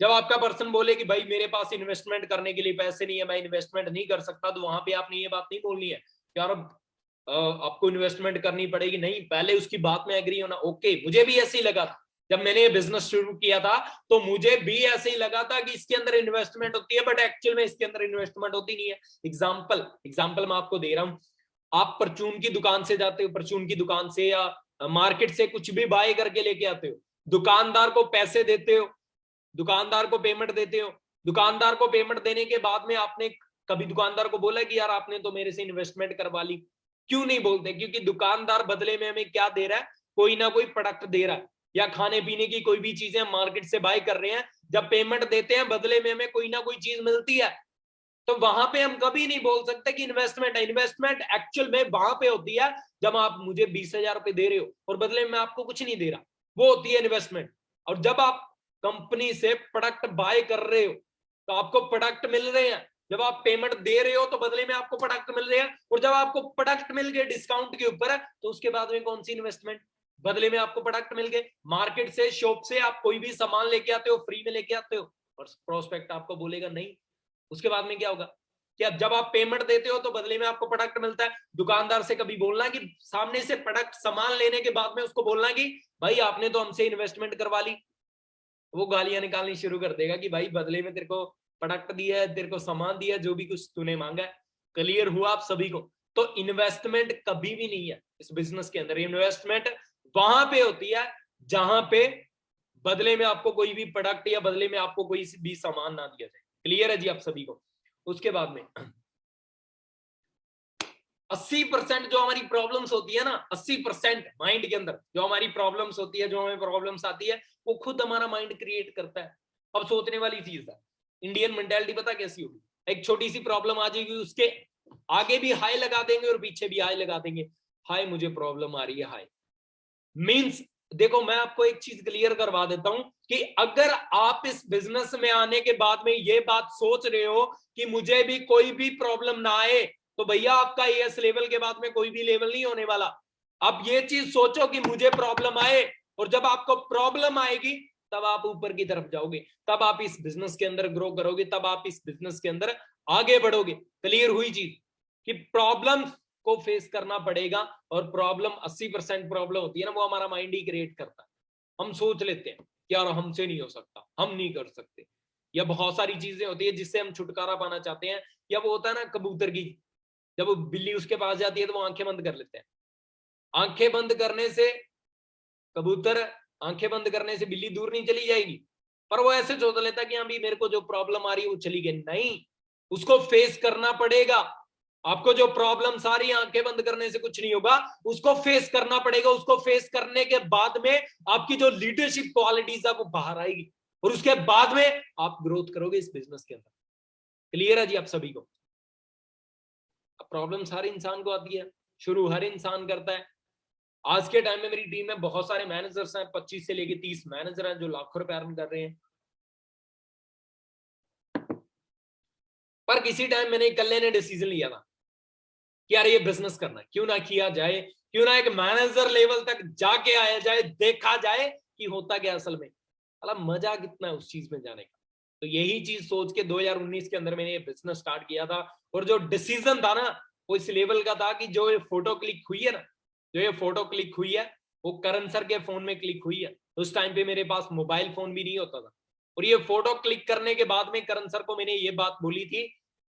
जब आपका पर्सन बोले कि भाई मेरे पास इन्वेस्टमेंट करने के लिए पैसे नहीं है, मैं इन्वेस्टमेंट नहीं कर सकता, तो वहां पे आपने ये बात नहीं बोलनी है यार आपको इन्वेस्टमेंट करनी पड़ेगी, नहीं। पहले उसकी बात में एग्री होना। ओके मुझे भी ऐसे ही लगा था जब मैंने ये बिजनेस शुरू किया था, तो मुझे भी ऐसे ही लगा था कि इसके अंदर इन्वेस्टमेंट होती है, बट एक्चुअल में इसके अंदर इन्वेस्टमेंट होती नहीं है। एग्जाम्पल मैं आपको दे रहा हूं। आप परचून की दुकान से जाते हो, परचून की दुकान से या मार्केट से कुछ भी बाय करके लेके आते हो, दुकानदार को पैसे देते हो, दुकानदार को पेमेंट देते हो, दुकानदार को पेमेंट देने के बाद में आपने कभी दुकानदार को बोला कि यार आपने तो मेरे से इन्वेस्टमेंट करवा ली? क्यों नहीं बोलते? क्योंकि दुकानदार बदले में हमें क्या दे रहा है? कोई ना कोई प्रोडक्ट दे रहा है, या खाने पीने की कोई भी चीजें मार्केट से बाय कर रहे हैं, जब पेमेंट देते हैं बदले में हमें कोई ना कोई चीज मिलती है। तो वहां पे हम कभी नहीं बोल सकते कि इन्वेस्टमेंट है। इन्वेस्टमेंट एक्चुअल में वहां पे होती है जब आप मुझे 20,000 रुपए दे रहे हो और बदले में आपको कुछ नहीं दे रहा, वो होती है इन्वेस्टमेंट। और जब आप कंपनी से प्रोडक्ट बाय कर रहे हो तो आपको प्रोडक्ट मिल रहे हैं, जब आप पेमेंट दे रहे हो तो बदले में आपको प्रोडक्ट मिल रहे हैं, और जब आपको प्रोडक्ट मिल गए डिस्काउंट के ऊपर तो उसके बाद में कौन सी इन्वेस्टमेंट? बदले में आपको प्रोडक्ट मिल गए। मार्केट से, शॉप से आप कोई भी सामान लेके आते हो, फ्री में लेके आते हो, और प्रोस्पेक्ट आपको बोलेगा नहीं। उसके बाद में क्या होगा? कि जब आप पेमेंट देते हो तो बदले में आपको प्रोडक्ट मिलता है। दुकानदार से कभी बोलना कि सामने से प्रोडक्ट सामान लेने के बाद में उसको बोलना कि भाई आपने तो हमसे इन्वेस्टमेंट करवा ली, वो गालियां निकालनी शुरू कर देगा कि भाई बदले में तेरे को प्रोडक्ट दिया है, तेरे को सामान दिया है, जो भी कुछ तूने मांगा है। क्लियर हुआ आप सभी को? तो इन्वेस्टमेंट कभी भी नहीं है इस बिजनेस के अंदर। इन्वेस्टमेंट वहां पे होती है जहां पे बदले में आपको कोई भी प्रोडक्ट या बदले में आपको कोई भी सामान ना दिया जाए। क्लियर है जी आप सभी को? उसके बाद में 80% जो हमारी प्रॉब्लम्स होती है ना, 80% माइंड के अंदर जो हमारी प्रॉब्लम्स होती है, जो हमें प्रॉब्लम्स आती है, वो खुद हमारा माइंड क्रिएट करता है। अब सोचने वाली चीज है, इंडियन मेंटालिटी पता कैसी होगी? एक छोटी सी प्रॉब्लम आ जाएगी, उसके आगे भी हाई लगा देंगे और पीछे भी हाई लगा देंगे। हाय मुझे प्रॉब्लम आ रही है, हाय मींस देखो मैं आपको एक चीज क्लियर करवा देता हूं कि अगर आप इस बिजनेस में आने के बाद में ये बात सोच रहे हो कि मुझे भी कोई भी प्रॉब्लम ना आए, तो भैया आपका एएस लेवल के बाद में कोई भी लेवल नहीं होने वाला। आप ये चीज सोचो कि मुझे प्रॉब्लम आए, और जब आपको प्रॉब्लम आएगी तब आप ऊपर की तरफ जाओगे, तब आप इस बिजनेस के अंदर ग्रो करोगे, तब आप इस बिजनेस के अंदर आगे बढ़ोगे। क्लियर हुई चीज कि प्रॉब्लम को फेस करना पड़ेगा, और प्रॉब्लम 80% प्रॉब्लम होती है ना, वो हमारा माइंड ही क्रिएट करता है। हम सोच लेते हैं कि यार हमसे नहीं हो सकता, हम नहीं कर सकते, या बहुत सारी चीजें होती है जिससे हम छुटकारा पाना चाहते हैं। या वो होता है ना कबूतर की, जब वो बिल्ली उसके पास जाती है तो वो आंखें बंद कर लेते हैं। आंखें बंद करने से कबूतर, आंखें बंद करने से बिल्ली दूर नहीं चली जाएगी, पर वो ऐसे सोच लेता है कि हाँ भी मेरे को जो प्रॉब्लम आ रही है वो चली गई। नहीं, उसको फेस करना पड़ेगा। आपको जो प्रॉब्लम्स आ रही है आंखें बंद करने से कुछ नहीं होगा, उसको फेस करना पड़ेगा। उसको फेस करने के बाद में आपकी जो लीडरशिप क्वालिटीज है वो बाहर आएगी, और उसके बाद में आप ग्रोथ करोगे इस बिजनेस के अंदर। क्लियर है जी आप सभी को? प्रॉब्लम्स हर इंसान को आती है, शुरू हर इंसान करता है। आज के टाइम में मेरी टीम में बहुत सारे मैनेजर्स हैं, 25 से लेके 30 मैनेजर हैं जो लाखों रुपए अर्न कर रहे हैं। पर किसी टाइम मैंने इकल्ले ने डिसीजन लिया था कि यार ये बिजनेस करना है, क्यों ना किया जाए, क्यों ना एक मैनेजर लेवल तक जाके आया जाए, देखा जाए कि होता क्या असल में, मतलब मजा कितना है उस चीज में जाने का। तो यही चीज सोच के 2019 के अंदर मैंने ये बिजनेस स्टार्ट किया था। और जो डिसीजन था ना वो इस लेवल का था कि जो ये फोटो क्लिक हुई है ना, जो ये फोटो क्लिक हुई है वो करण सर के फोन में क्लिक हुई है। उस टाइम पे मेरे पास मोबाइल फोन भी नहीं होता था, और ये फोटो क्लिक करने के बाद में करण सर को मैंने ये बात बोली थी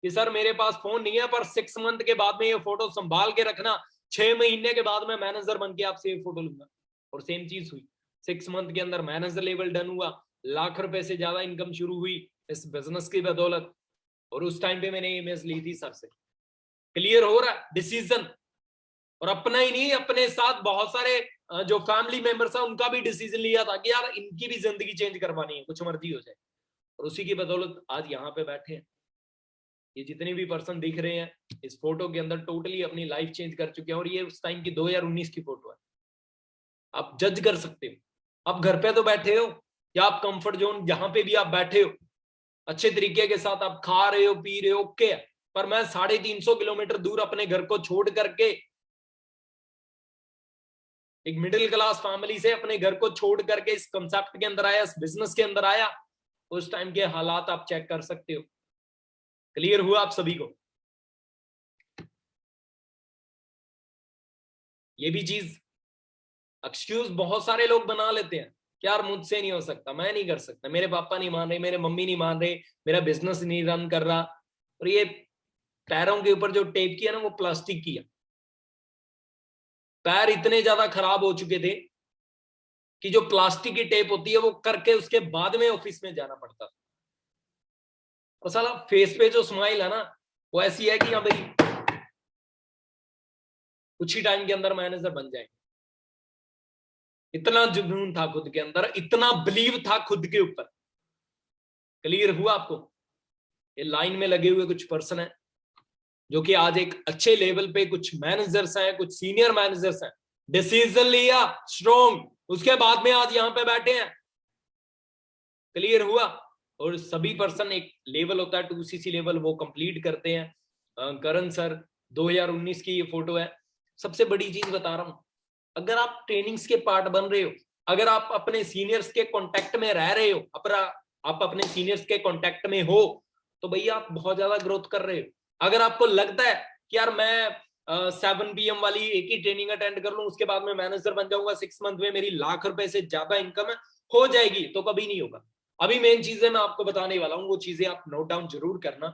कि सर मेरे पास फोन नहीं है, पर 6 मंथ के बाद में ये फोटो संभाल के रखना, 6 महीने के बाद में मैनेजर बन के आपसे ये फोटो लूंगा। और सेम चीज हुई, 6 मंथ के अंदर मैनेजर लेवल डन हुआ, लाख रुपए से ज्यादा इनकम शुरू हुई इस बिजनेस की बदौलत। और उस टाइम पे मैंने इमेज ली थी सर से। क्लियर हो रहा है डिसीजन? और अपना ही नहीं, अपने साथ बहुत सारे जो फैमिली मेंबर्स हैं उनका भी डिसीजन लिया था कि यार इनकी भी जिंदगी चेंज करवानी है, कुछ मर्जी हो जाए। और उसी की बदौलत आज यहाँ पे बैठे हैं। ये जितने भी पर्सन दिख रहे हैं इस फोटो के अंदर टोटली अपनी लाइफ चेंज कर चुके हैं। और ये उस टाइम की 2019 की फोटो है, आप जज कर सकते हो। आप घर पे तो बैठे हो, या आप कंफर्ट जोन जहां पे भी आप बैठे हो अच्छे तरीके के साथ आप खा रहे हो, पी रहे हो, ओके है। पर मैं 350 किलोमीटर दूर अपने घर को छोड़ करके, एक मिडिल क्लास फैमिली से अपने घर को छोड़ करके इस कंसेप्ट के अंदर आया, इस बिजनेस के अंदर आया। उस टाइम के हालात आप चेक कर सकते हो। क्लियर हुआ आप सभी को? ये भी चीज एक्सक्यूज बहुत सारे लोग बना लेते हैं कि यार मुझसे नहीं हो सकता, मैं नहीं कर सकता, मेरे पापा नहीं मान रहे, मेरे मम्मी नहीं मान रहे, मेरा बिजनेस नहीं रन कर रहा। और ये पैरों के ऊपर जो टेप किया ना वो प्लास्टिक की है, पैर इतने ज्यादा खराब हो चुके थे कि जो प्लास्टिक की टेप होती है वो करके उसके बाद में ऑफिस में जाना पड़ता था। और साला फेस पे जो स्माइल है ना वो ऐसी है कि हाँ भाई कुछ ही टाइम के अंदर मैनेजर बन जाएंगे। इतना जुनून था खुद के अंदर, इतना बिलीव था खुद के ऊपर। क्लियर हुआ आपको? ये लाइन में लगे हुए कुछ पर्सन है जो कि आज एक अच्छे लेवल पे कुछ मैनेजर्स हैं, कुछ सीनियर मैनेजर्स हैं, डिसीजन लिया स्ट्रॉन्ग, उसके बाद में आज यहां पे बैठे हैं। क्लियर हुआ? और सभी पर्सन एक लेवल होता है 2cc लेवल, वो कंप्लीट करते हैं। करण सर 2019 की ये फोटो है। सबसे बड़ी चीज बता रहा हूं, अगर आप ट्रेनिंग्स के पार्ट बन रहे हो, अगर आप अपने सीनियर्स के कांटेक्ट में रह रहे हो, आप अपने सीनियर्स के कांटेक्ट में हो, तो भैया आप बहुत ज्यादा ग्रोथ कर रहे हो। अगर आपको लगता है कि यार मैं 7 PM वाली एक ही ट्रेनिंग अटेंड कर लूं, उसके बाद में मैनेजर बन जाऊंगा, 6 मंथ में मेरी लाख रुपए से ज्यादा इनकम है हो जाएगी, तो कभी नहीं होगा। अभी मेन चीजें मैं आपको बताने वाला हूं, वो चीजें आप नोट डाउन जरूर करना।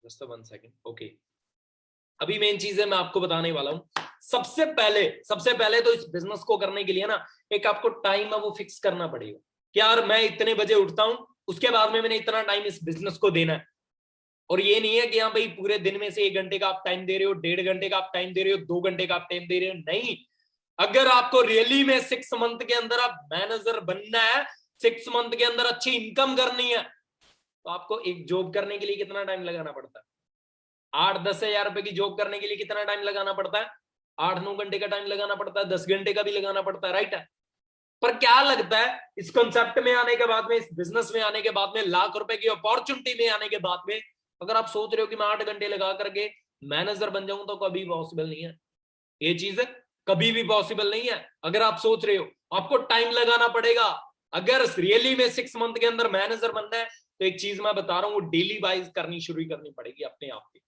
Just 1 second. ओके, अभी मेन चीजें मैं आपको बताने वाला हूं। सबसे पहले तो इस बिजनेस को करने के लिए ना एक आपको टाइम है वो फिक्स करना पड़ेगा कि यार मैं इतने बजे उठता हूं, उसके बाद में मैंने इतना टाइम इस बिजनेस को देना है। और ये नहीं है कि हाँ भाई पूरे दिन में से 1 घंटे का आप टाइम दे रहे हो, 1.5 घंटे का आप टाइम दे रहे हो, 2 घंटे का आप टाइम दे रहे हो, नहीं। अगर आपको रियली में 6 मंथ के अंदर आप मैनेजर बनना है, 6 मंथ के अंदर अच्छी इनकम करनी है, तो आपको एक जॉब करने के लिए कितना टाइम लगाना पड़ता है? 8-10 हजार रुपए की जॉब करने के लिए कितना टाइम लगाना पड़ता है? 8-9 घंटे का टाइम लगाना पड़ता है, 10 घंटे का भी लगाना पड़ता है, राइट है? पर क्या लगता है इस कॉन्सेप्ट में आने के बाद में, इस बिजनेस में आने के बाद में, लाख रुपए की अपॉर्चुनिटी में आने के बाद में, अगर आप सोच रहे हो कि मैं 8 घंटे लगा करके मैनेजर बन जाऊं, तो कभी पॉसिबल नहीं है। ये चीज कभी भी पॉसिबल नहीं है। अगर आप सोच रहे हो, आपको टाइम लगाना पड़ेगा। अगर रियली में 6 मंथ के अंदर मैनेजर बनना है, तो एक चीज मैं बता रहा हूं, वो डेली वाइज करनी शुरू करनी पड़ेगी अपने आप की।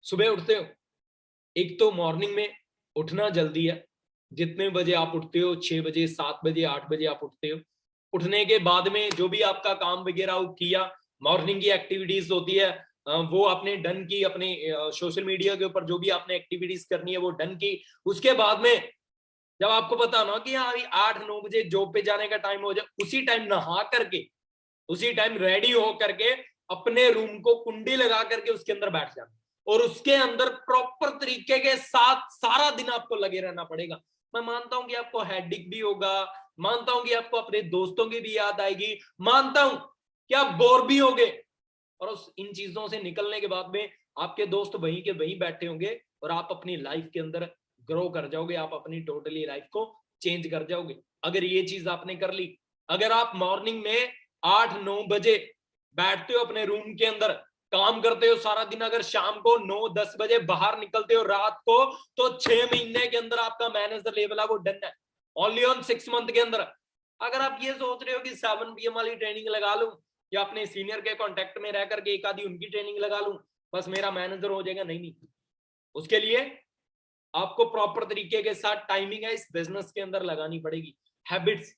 सुबह उठते हो, एक तो मॉर्निंग में उठना जल्दी है। जितने बजे आप उठते हो, 6 बजे, 7 बजे, 8 बजे आप उठते हो, उठने के बाद में जो भी आपका काम वगैरह वो किया, मॉर्निंग की एक्टिविटीज होती है वो आपने डन की, अपने सोशल मीडिया के ऊपर जो भी आपने एक्टिविटीज करनी है वो डन की। उसके बाद में जब आपको पता ना कि हाँ अभी 8-9 बजे जॉब पे जाने का टाइम हो जाए, उसी टाइम नहा करके, उसी टाइम रेडी हो करके अपने रूम को कुंडी लगा करके उसके अंदर बैठ जाना, और उसके अंदर प्रॉपर तरीके के साथ सारा दिन आपको लगे रहना पड़ेगा। मैं मानता हूं कि आपको हेडेक भी होगा, मानता हूं कि आपको अपने दोस्तों की भी याद आएगी, मानता हूं कि आप बोर भी होंगे, और उस इन चीजों से निकलने के बाद में आपके दोस्त वहीं के वहीं बैठे होंगे, और आप अपनी लाइफ के अंदर ग्रो कर जाओगे, आप अपनी टोटली लाइफ को चेंज कर जाओगे अगर ये चीज आपने कर ली। अगर आप मॉर्निंग में 8-9 बजे बैठते हो अपने रूम के अंदर, काम करते हो सारा दिन, अगर शाम को 9-10 बजे बाहर निकलते हो रात को, तो 6 महीने के अंदर आपका मैनेजर लेवल है वो डन है, ओनली ऑन 6 मंथ के अंदर। अगर आप ये सोच रहे हो कि 7 PM वाली ट्रेनिंग लगा लूं, या अपने सीनियर के कांटेक्ट में रह करके एक आधी उनकी ट्रेनिंग लगा लूं, बस मेरा मैनेजर हो जाएगा, नहीं नहीं। उसके लिए आपको प्रॉपर तरीके के साथ टाइमिंग है इस बिजनेस के अंदर लगानी पड़ेगी। हैबिट्स,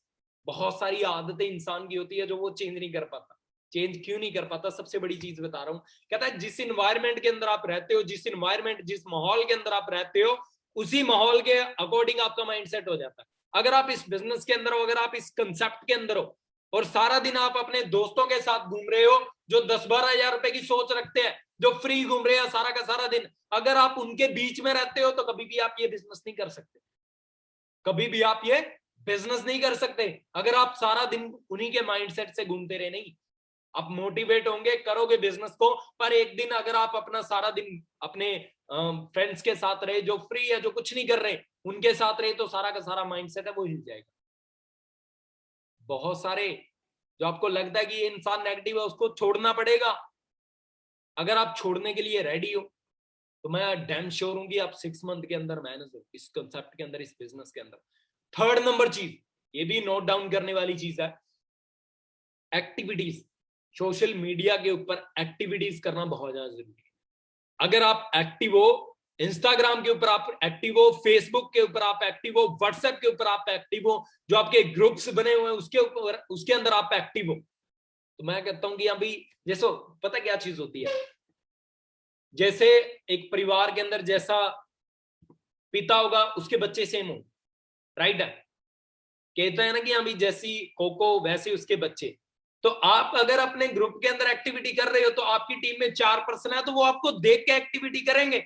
बहुत सारी आदतें इंसान की होती है जो वो चेंज नहीं कर पाता। चेंज क्यों नहीं कर पाता? सबसे बड़ी चीज बता रहा हूं, कहता है जिस इन्वायरमेंट के अंदर आप रहते हो, जिस इन्वायरमेंट, जिस माहौल के अंदर आप रहते हो, उसी माहौल के अकॉर्डिंग आपका माइंडसेट हो जाता है। अगर आप इस बिजनेस के अंदर हो, अगर आप इस कंसेप्ट के अंदर हो, और सारा दिन आप अपने दोस्तों के साथ घूम रहे हो जो 10-12 हजार रुपए की सोच रखते हैं, जो फ्री घूम रहे हैं सारा का सारा दिन, अगर आप उनके बीच में रहते हो, तो कभी भी आप ये बिजनेस नहीं कर सकते, कभी भी आप ये बिजनेस नहीं कर सकते अगर आप सारा दिन उन्हीं के माइंडसेट से घूमते रहे। नहीं, आप मोटिवेट होंगे, करोगे बिजनेस को, पर एक दिन अगर आप अपना सारा दिन अपने फ्रेंड्स के साथ रहे जो फ्री है, जो कुछ नहीं कर रहे, उनके साथ रहे, तो सारा का सारा माइंडसेट है वो हिल जाएगा। बहुत सारे जो आपको लगता है कि ये इंसान नेगेटिव है, उसको छोड़ना पड़ेगा। अगर आप छोड़ने के लिए रेडी हो, तो मैं डैम श्योर हूं कि आप 6 मंथ के अंदर मैनेज हो इस कंसेप्ट के अंदर, इस बिजनेस के अंदर। थर्ड नंबर चीज, ये भी नोट डाउन करने वाली चीज है, एक्टिविटीज। सोशल मीडिया के ऊपर एक्टिविटीज करना बहुत ज्यादा जरूरी है। अगर आप एक्टिव हो, इंस्टाग्राम के ऊपर आप एक्टिव हो, फेसबुक के ऊपर आप एक्टिव हो, व्हाट्सएप के ऊपर आप एक्टिव हो, जो आपके ग्रुप्स बने हुए हैं उसके ऊपर, उसके अंदर आप एक्टिव हो, तो मैं कहता हूं कि अभी जैसो पता क्या चीज होती है, जैसे एक परिवार के अंदर जैसा पिता होगा उसके बच्चे सेम हो, राइट है, कहते हैं ना कि अभी जैसी कोको वैसे उसके बच्चे। तो आप अगर अपने ग्रुप के अंदर एक्टिविटी कर रहे हो तो आपकी टीम में 4 पर्सन है तो वो आपको देख के एक्टिविटी करेंगे।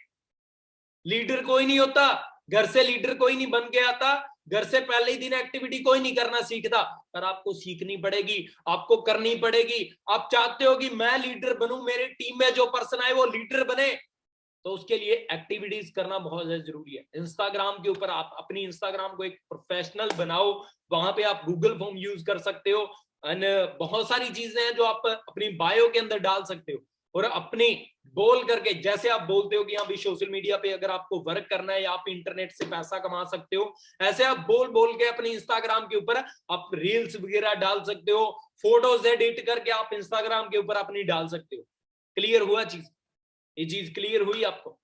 लीडर कोई नहीं होता, घर से लीडर कोई नहीं बन के आता, घर से पहले ही दिन एक्टिविटी कोई नहीं करना सीखता, पर आपको सीखनी पड़ेगी, आपको करनी पड़ेगी। आप चाहते हो कि मैं लीडर बनूं, मेरे टीम में जो पर्सन आए वो लीडर बने, तो उसके लिए एक्टिविटीज करना बहुत ज्यादा जरूरी है। इंस्टाग्राम के ऊपर आप अपनी इंस्टाग्राम को एक प्रोफेशनल बनाओ, वहां पे आप गूगल फॉर्म यूज कर सकते हो, बहुत सारी चीजें हैं जो आप अपनी बायो के अंदर डाल सकते हो। और अपनी बोल करके, जैसे आप बोलते हो कि यहाँ भी सोशल मीडिया पे अगर आपको वर्क करना है या आप इंटरनेट से पैसा कमा सकते हो, ऐसे आप बोल बोल के अपनी इंस्टाग्राम के ऊपर आप रील्स वगैरह डाल सकते हो, फोटोज एडिट करके आप इंस्टाग्राम के ऊपर अपनी डाल सकते हो। क्लियर हुआ चीज? ये चीज क्लियर हुई आपको?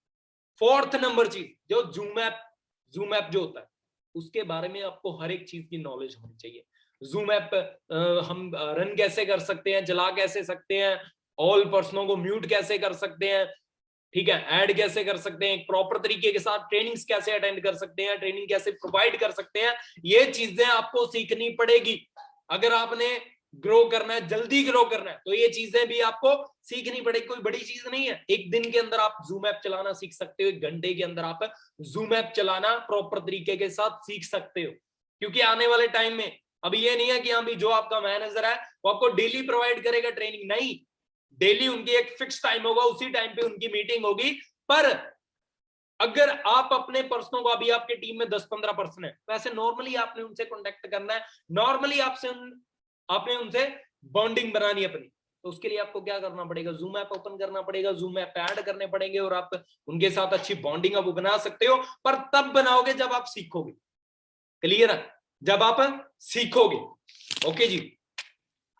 फोर्थ नंबर चीज, जो जूम ऐप जो होता है उसके बारे में आपको हर एक चीज की नॉलेज होनी चाहिए। जूम ऐप हम रन कैसे कर सकते हैं, चला कैसे सकते हैं, ऑल पर्सनों को म्यूट कैसे कर सकते हैं, ठीक है, ऐड कैसे कर सकते हैं, प्रॉपर तरीके के साथ ट्रेनिंग्स कैसे अटेंड कर सकते हैं, ट्रेनिंग कैसे प्रोवाइड कर सकते हैं, ये चीजें आपको सीखनी पड़ेगी। अगर आपने ग्रो करना है, जल्दी ग्रो करना है, तो ये चीजें भी आपको सीखनी पड़ेगी। कोई बड़ी चीज नहीं है, एक दिन के अंदर आप जूम ऐप चलाना सीख सकते हो, 1 घंटे के अंदर आप जूम ऐप चलाना प्रॉपर तरीके के साथ सीख सकते हो। क्योंकि आने वाले टाइम में अभी ये नहीं है कि हाँ भी जो आपका मैनेजर है वो आपको डेली प्रोवाइड करेगा ट्रेनिंग, नहीं, डेली उनकी एक फिक्स टाइम होगा, उसी टाइम पे उनकी मीटिंग होगी। पर अगर आप अपने पर्सनों को, अभी आपके टीम में 10-15 पर्सन है, वैसे नॉर्मली आपने उनसे कॉन्टेक्ट करना है, नॉर्मली आपने उनसे बॉन्डिंग बनानी अपनी। तो उसके लिए आपको क्या करना पड़ेगा, जूम ऐप ओपन करना पड़ेगा, जूम ऐप ऐड करने पड़ेंगे और आप उनके साथ अच्छी बॉन्डिंग अब बना सकते हो। पर तब बनाओगे जब आप सीखोगे। क्लियर है? जब आप सीखोगे। ओके जी,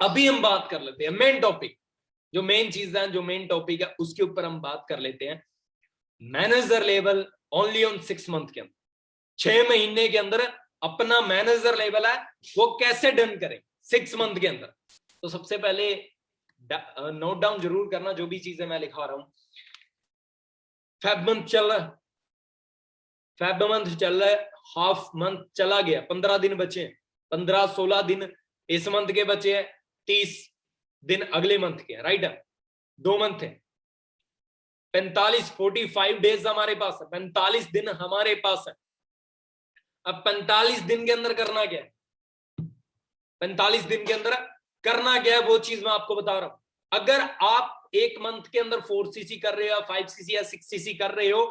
अभी हम बात कर लेते हैं मेन टॉपिक, जो मेन चीज है, जो मेन टॉपिक है उसके ऊपर हम बात कर लेते हैं। Manager level only on 6 month के अंदर, 6 महीने के अंदर अपना मैनेजर लेवल है वो कैसे डन करें 6 मंथ के अंदर। तो सबसे पहले नोट डाउन जरूर करना जो भी चीजें मैं लिखा रहा हूं। फेब मंथ चल रहा है, फेब मंथ चल रहा है, हाफ मंथ चला गया, 15 दिन बचे हैं, 15-16 दिन इस मंथ के बचे हैं, 30 दिन अगले मंथ के, राइट है, 2 मंथ है, 45 डेज हमारे पास है, 45 दिन हमारे पास है। अब 45 दिन के अंदर करना क्या है, 45 दिन के अंदर करना क्या है वो चीज मैं आपको बता रहा हूं। अगर आप 1 मंथ के अंदर 4cc कर रहे हो, 5cc या 6cc कर रहे हो,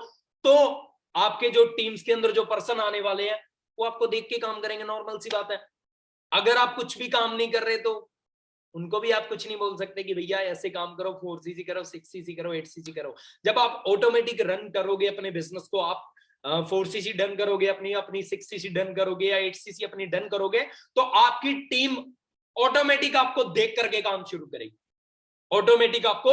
तो आपके जो टीम्स के अंदर जो पर्सन आने वाले हैं वो आपको देख के काम करेंगे, नॉर्मल सी बात है। अगर आप कुछ भी काम नहीं कर रहे तो उनको भी आप कुछ नहीं बोल सकते कि भैया ऐसे काम करो, 4cc करो, 6cc करो, 8cc करो। जब आप ऑटोमेटिक रन करोगे अपने बिजनेस को, आप 4cc डन करोगे, अपनी 6cc डन करोगे या 8cc अपनी डन करोगे, तो आपकी टीम ऑटोमेटिक आपको देख करके काम शुरू करेगी, ऑटोमेटिक आपको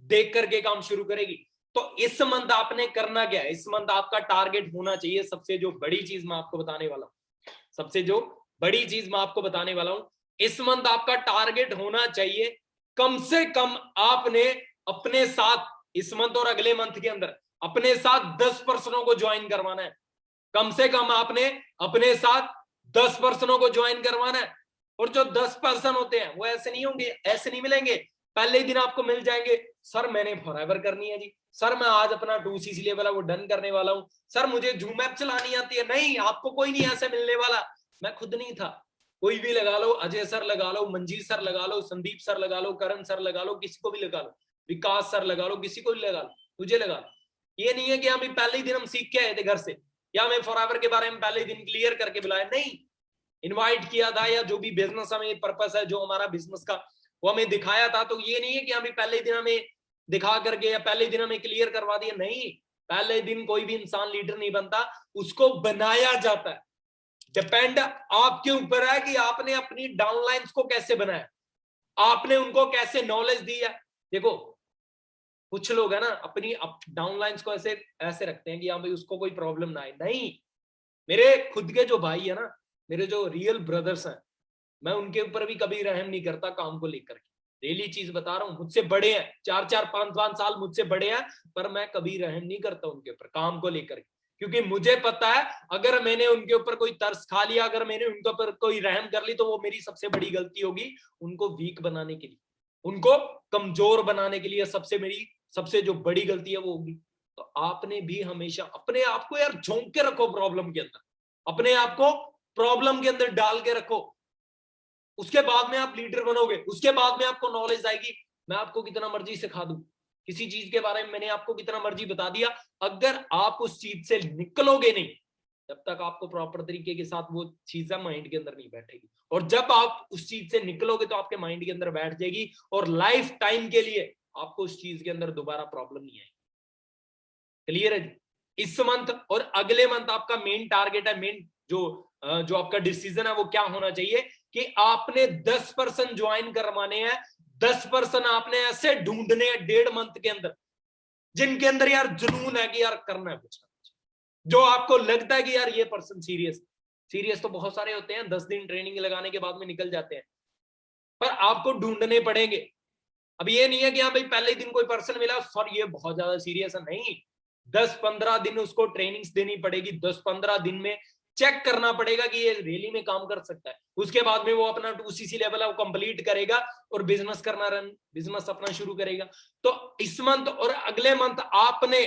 देख करके काम शुरू करेगी। तो इस मंथ आपने करना क्या है, इस मंथ आपका टारगेट होना चाहिए, सबसे जो बड़ी चीज मैं आपको बताने वाला हूं, सबसे जो बड़ी चीज मैं आपको बताने वाला हूं, इस मंथ आपका टारगेट होना चाहिए कम से कम आपने अपने साथ इस मंथ और अगले मंथ के अंदर अपने साथ 10 पर्सनों को ज्वाइन करवाना है। कम से कम आपने अपने साथ 10 पर्सनों को ज्वाइन करवाना है। और जो 10 पर्सन होते हैं वो ऐसे नहीं होंगे, ऐसे नहीं मिलेंगे पहले ही दिन आपको मिल जाएंगे, सर मैंने फॉरएवर करनी है जी, सर मैं आज अपना 2cc लेवल है वो डन करने वाला हूं, सर मुझे जूम ऐप चलानी आती है। नहीं, आपको कोई नहीं ऐसे मिलने वाला। मैं खुद नहीं था, कोई भी लगा लो, अजय सर लगा लो, मंजीत सर लगा लो, संदीप सर लगा लो, करण सर लगा लो, किसी को भी लगा लो, विकास सर लगा लो, किसी को भी लगा लो, मुझे लगा लो। ये नहीं है कि हम पहले ही दिन हम सीख के आए थे घर से, या हमें फॉरएवर के बारे में पहले ही दिन क्लियर करके बुलाया, नहीं, इनवाइट किया था, या जो भी बिजनेस हमें पर्पस है जो हमारा बिजनेस का वो हमें दिखाया था। तो ये नहीं है कि हमें पहले दिन हमें दिखा करके या पहले दिन हमें क्लियर करवा दिया, नहीं, पहले दिन कोई भी इंसान लीडर नहीं बनता, उसको बनाया जाता है। डिपेंड आपके ऊपर है कि आपने अपनी डाउनलाइंस को कैसे बनाया, आपने उनको कैसे नॉलेज दी है। देखो कुछ लोग है ना अपनी डाउनलाइंस को ऐसे ऐसे रखते हैं कि हाँ भाई उसको कोई प्रॉब्लम ना आए, नहीं, मेरे खुद के जो भाई है ना, मेरे जो रियल ब्रदर्स हैं, मैं उनके ऊपर भी कभी रहम नहीं करता काम को लेकर के। रियली चीज बता रहा हूं, मुझसे बड़े हैं, 4-4 5-5 साल मुझसे बड़े हैं, पर मैं कभी रहम नहीं करता उनके ऊपर काम को लेकर, क्योंकि मुझे पता है अगर मैंने उनके ऊपर कोई तरस खा लिया, अगर मैंने उनके ऊपर कोई रहम कर ली, तो वो मेरी सबसे बड़ी गलती होगी। उनको वीक बनाने के लिए, उनको कमजोर बनाने के लिए मेरी सबसे जो बड़ी गलती है वो होगी। तो आपने भी हमेशा अपने आप को यार झोंक के रखो प्रॉब्लम के अंदर, अपने आप को प्रॉब्लम के अंदर डाल के रखो, उसके बाद में आप लीडर बनोगे, उसके बाद में आपको नॉलेज आएगी। मैं आपको कितना मर्जी सिखा दूं किसी चीज के बारे में, मैंने आपको कितना मर्जी बता दिया, अगर आप उस चीज से निकलोगे नहीं, जब तक आपको प्रॉपर तरीके के साथ वो चीज माइंड के अंदर नहीं बैठेगी। और जब आप उस चीज से निकलोगे तो आपके माइंड के अंदर बैठ जाएगी, और लाइफ टाइम के लिए आपको उस चीज के अंदर दोबारा प्रॉब्लम नहीं आएगी। क्लियर है जी? इस मंथ और अगले मंथ आपका मेन टारगेट है, मेन जो आपका डिसीजन है वो क्या होना चाहिए कि आपने 10% ज्वाइन करवाने हैं। 10% आपने ऐसे ढूंढने हैं 1.5 मंथ के अंदर, जिनके अंदर यार जुनून है कि यार करना है कुछ, जो आपको लगता है कि यार ये पर्सन सीरियस तो बहुत सारे होते हैं, 10 दिन ट्रेनिंग लगाने के बाद में निकल जाते हैं, पर आपको ढूंढने पड़ेंगे। अब ये नहीं है कि हाँ भाई पहले दिन कोई पर्सन मिला सर ये बहुत ज्यादा सीरियस है, नहीं, 10-15 दिन उसको ट्रेनिंग्स देनी पड़ेगी, 10-15 दिन में चेक करना पड़ेगा कि ये रियली में काम कर सकता है। उसके बाद में वो अपना 2cc लेवल है वो कंप्लीट करेगा और बिजनेस अपना शुरू करेगा। तो इस मंथ और अगले मंथ आपने,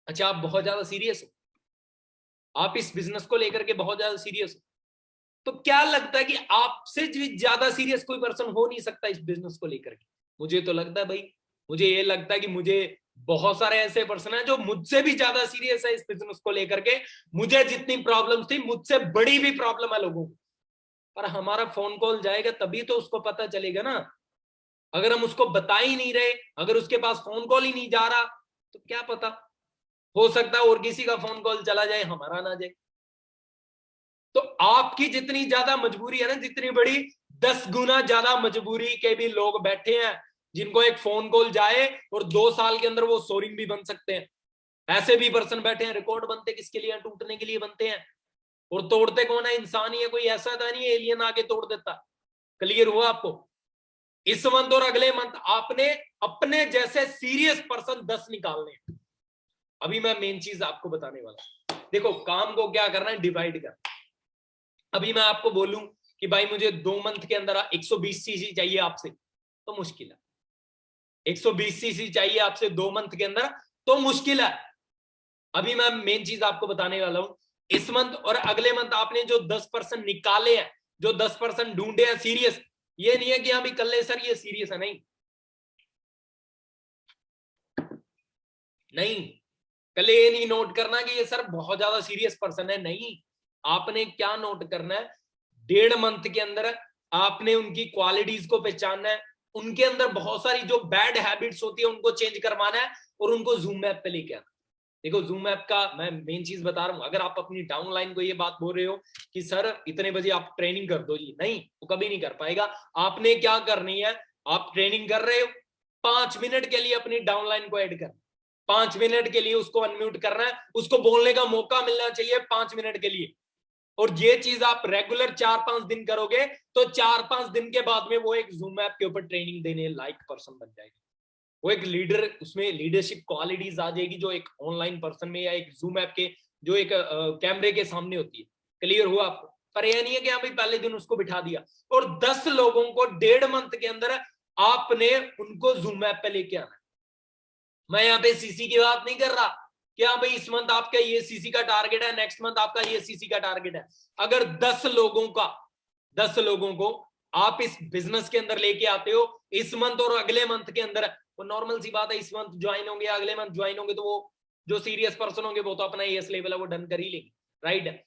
अच्छा आप बहुत ज्यादा सीरियस हो, आप इस बिजनेस को लेकर के बहुत ज्यादा सीरियस हो, तो क्या लगता है कि आपसे ज्यादा सीरियस कोई पर्सन हो नहीं सकता इस बिजनेस को लेकर के? मुझे तो लगता है भाई, मुझे ये लगता है कि मुझे बहुत सारे ऐसे पर्सन हैं जो मुझसे भी ज्यादा सीरियस है इस बिजनेस को लेकर के। मुझे जितनी प्रॉब्लम्स थी, मुझसे बड़ी भी प्रॉब्लम है लोगों को, पर हमारा फोन कॉल जाएगा तभी तो उसको पता चलेगा ना। अगर हम उसको बता ही नहीं रहे, अगर उसके पास फोन कॉल ही नहीं जा रहा, तो क्या पता, हो सकता है और किसी का फोन कॉल चला जाए, हमारा ना जाए। तो आपकी जितनी ज्यादा मजबूरी है ना, जितनी बड़ी, 10 गुना ज्यादा मजबूरी के भी लोग बैठे हैं, जिनको एक फोन कॉल जाए और 2 साल के अंदर वो सोरिंग भी बन सकते हैं। ऐसे भी पर्सन बैठे हैं। रिकॉर्ड बनते किसके लिए? टूटने के लिए बनते हैं। और तोड़ते कौन है? इंसान ही है, कोई ऐसा था नहीं एलियन आके तोड़ देता। क्लियर हुआ आपको? इस मंथ और अगले मंथ आपने अपने जैसे सीरियस पर्सन 10 निकालने। अभी मैं मेन चीज आपको बताने वाला, देखो काम को क्या करना है, डिवाइड करना। अभी मैं आपको बोलूं कि भाई मुझे 2 मंथ के अंदर 120 सीसी चाहिए आपसे, तो मुश्किल है। 120 सीसी चाहिए आपसे 2 मंथ के अंदर, तो मुश्किल है। अभी मैं मेन चीज आपको बताने वाला हूं, इस मंथ और अगले मंथ आपने जो 10% निकाले हैं, जो 10% ढूंढे हैं सीरियस, ये नहीं है कि अभी कल सर ये सीरियस है, नहीं नहीं, कल ये नहीं नोट करना कि ये सर बहुत ज्यादा सीरियस पर्सन है, नहीं। आपने क्या नोट करना है, 1.5 मंथ के अंदर आपने उनकी क्वालिटीज को पहचानना है, उनके अंदर बहुत सारी जो बैड हैबिट्स होती है उनको चेंज करवाना है, और उनको जूम ऐप पे लेके आना। देखो जूम ऐप का मैं मेन चीज बता रहा हूं, अगर आप अपनी डाउनलाइन को ये बात बोल रहे हो कि सर इतने बजे आप ट्रेनिंग कर दो जी, नहीं, वो कभी नहीं कर पाएगा। आपने क्या करनी है, आप ट्रेनिंग कर रहे हो, 5 मिनट के लिए अपनी डाउनलाइन को ऐड करना, 5 मिनट के लिए उसको अनम्यूट करना है, उसको बोलने का मौका मिलना चाहिए 5 मिनट के लिए। और ये चीज आप रेगुलर 4-5 दिन करोगे, तो 4-5 दिन के बाद में वो एक जूम ऐप के ऊपर ट्रेनिंग देने लायक पर्सन बन जाएगा। वो एक लीडर, उसमें लीडरशिप क्वालिटीज आ जाएगी जो एक ऑनलाइन पर्सन में या एक जूम ऐप के जो एक कैमरे के सामने होती है। क्लियर हुआ आपको? पर यह नहीं है कि हाँ भाई पहले दिन उसको बिठा दिया, और 10 लोगों को 1.5 मंथ के अंदर आपने उनको जूम ऐप पे लेके आना है। मैं यहाँ पे सीसी की बात नहीं कर रहा कि हाँ भाई इस मंथ आपका ये सीसी का टारगेट है, नेक्स्ट मंथ आपका ये सीसी का टारगेट है। अगर 10 लोगों को आप इस बिजनेस के अंदर लेके आते हो इस मंथ और अगले मंथ के अंदर, वो नॉर्मल सी बात है, इस मंथ ज्वाइन होंगे, अगले मंथ ज्वाइन होंगे, तो वो जो सीरियस पर्सन होंगे वो तो अपना एस लेवल है वो डन कर ही लेंगे, राइट।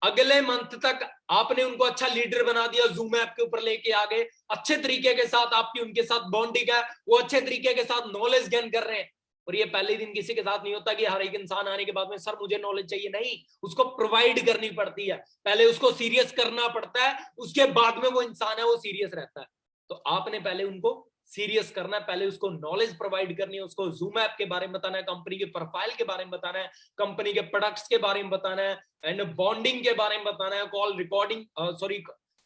अगले मंथ तक आपने उनको अच्छा लीडर बना दिया, जूम ऐप के ऊपर लेके आ गए, अच्छे तरीके के साथ आपकी उनके साथ बॉन्डिंग है, वो अच्छे तरीके के साथ नॉलेज गेन कर रहे हैं। और ये पहले दिन किसी के साथ नहीं होता कि हर एक इंसान आने के बाद में सर मुझे नॉलेज चाहिए, नहीं, उसको प्रोवाइड करनी पड़ती है, पहले उसको सीरियस करना पड़ता है, उसके बाद में वो इंसान है वो सीरियस रहता है। तो आपने पहले उनको सीरियस करना है, पहले उसको नॉलेज प्रोवाइड करनी है, उसको जूम ऐप के बारे में बताना है, कंपनी के प्रोफाइल के बारे में बताना है, कंपनी के प्रोडक्ट्स के बारे में बताना है, एंड बॉन्डिंग के बारे में बताना है, कॉल रिकॉर्डिंग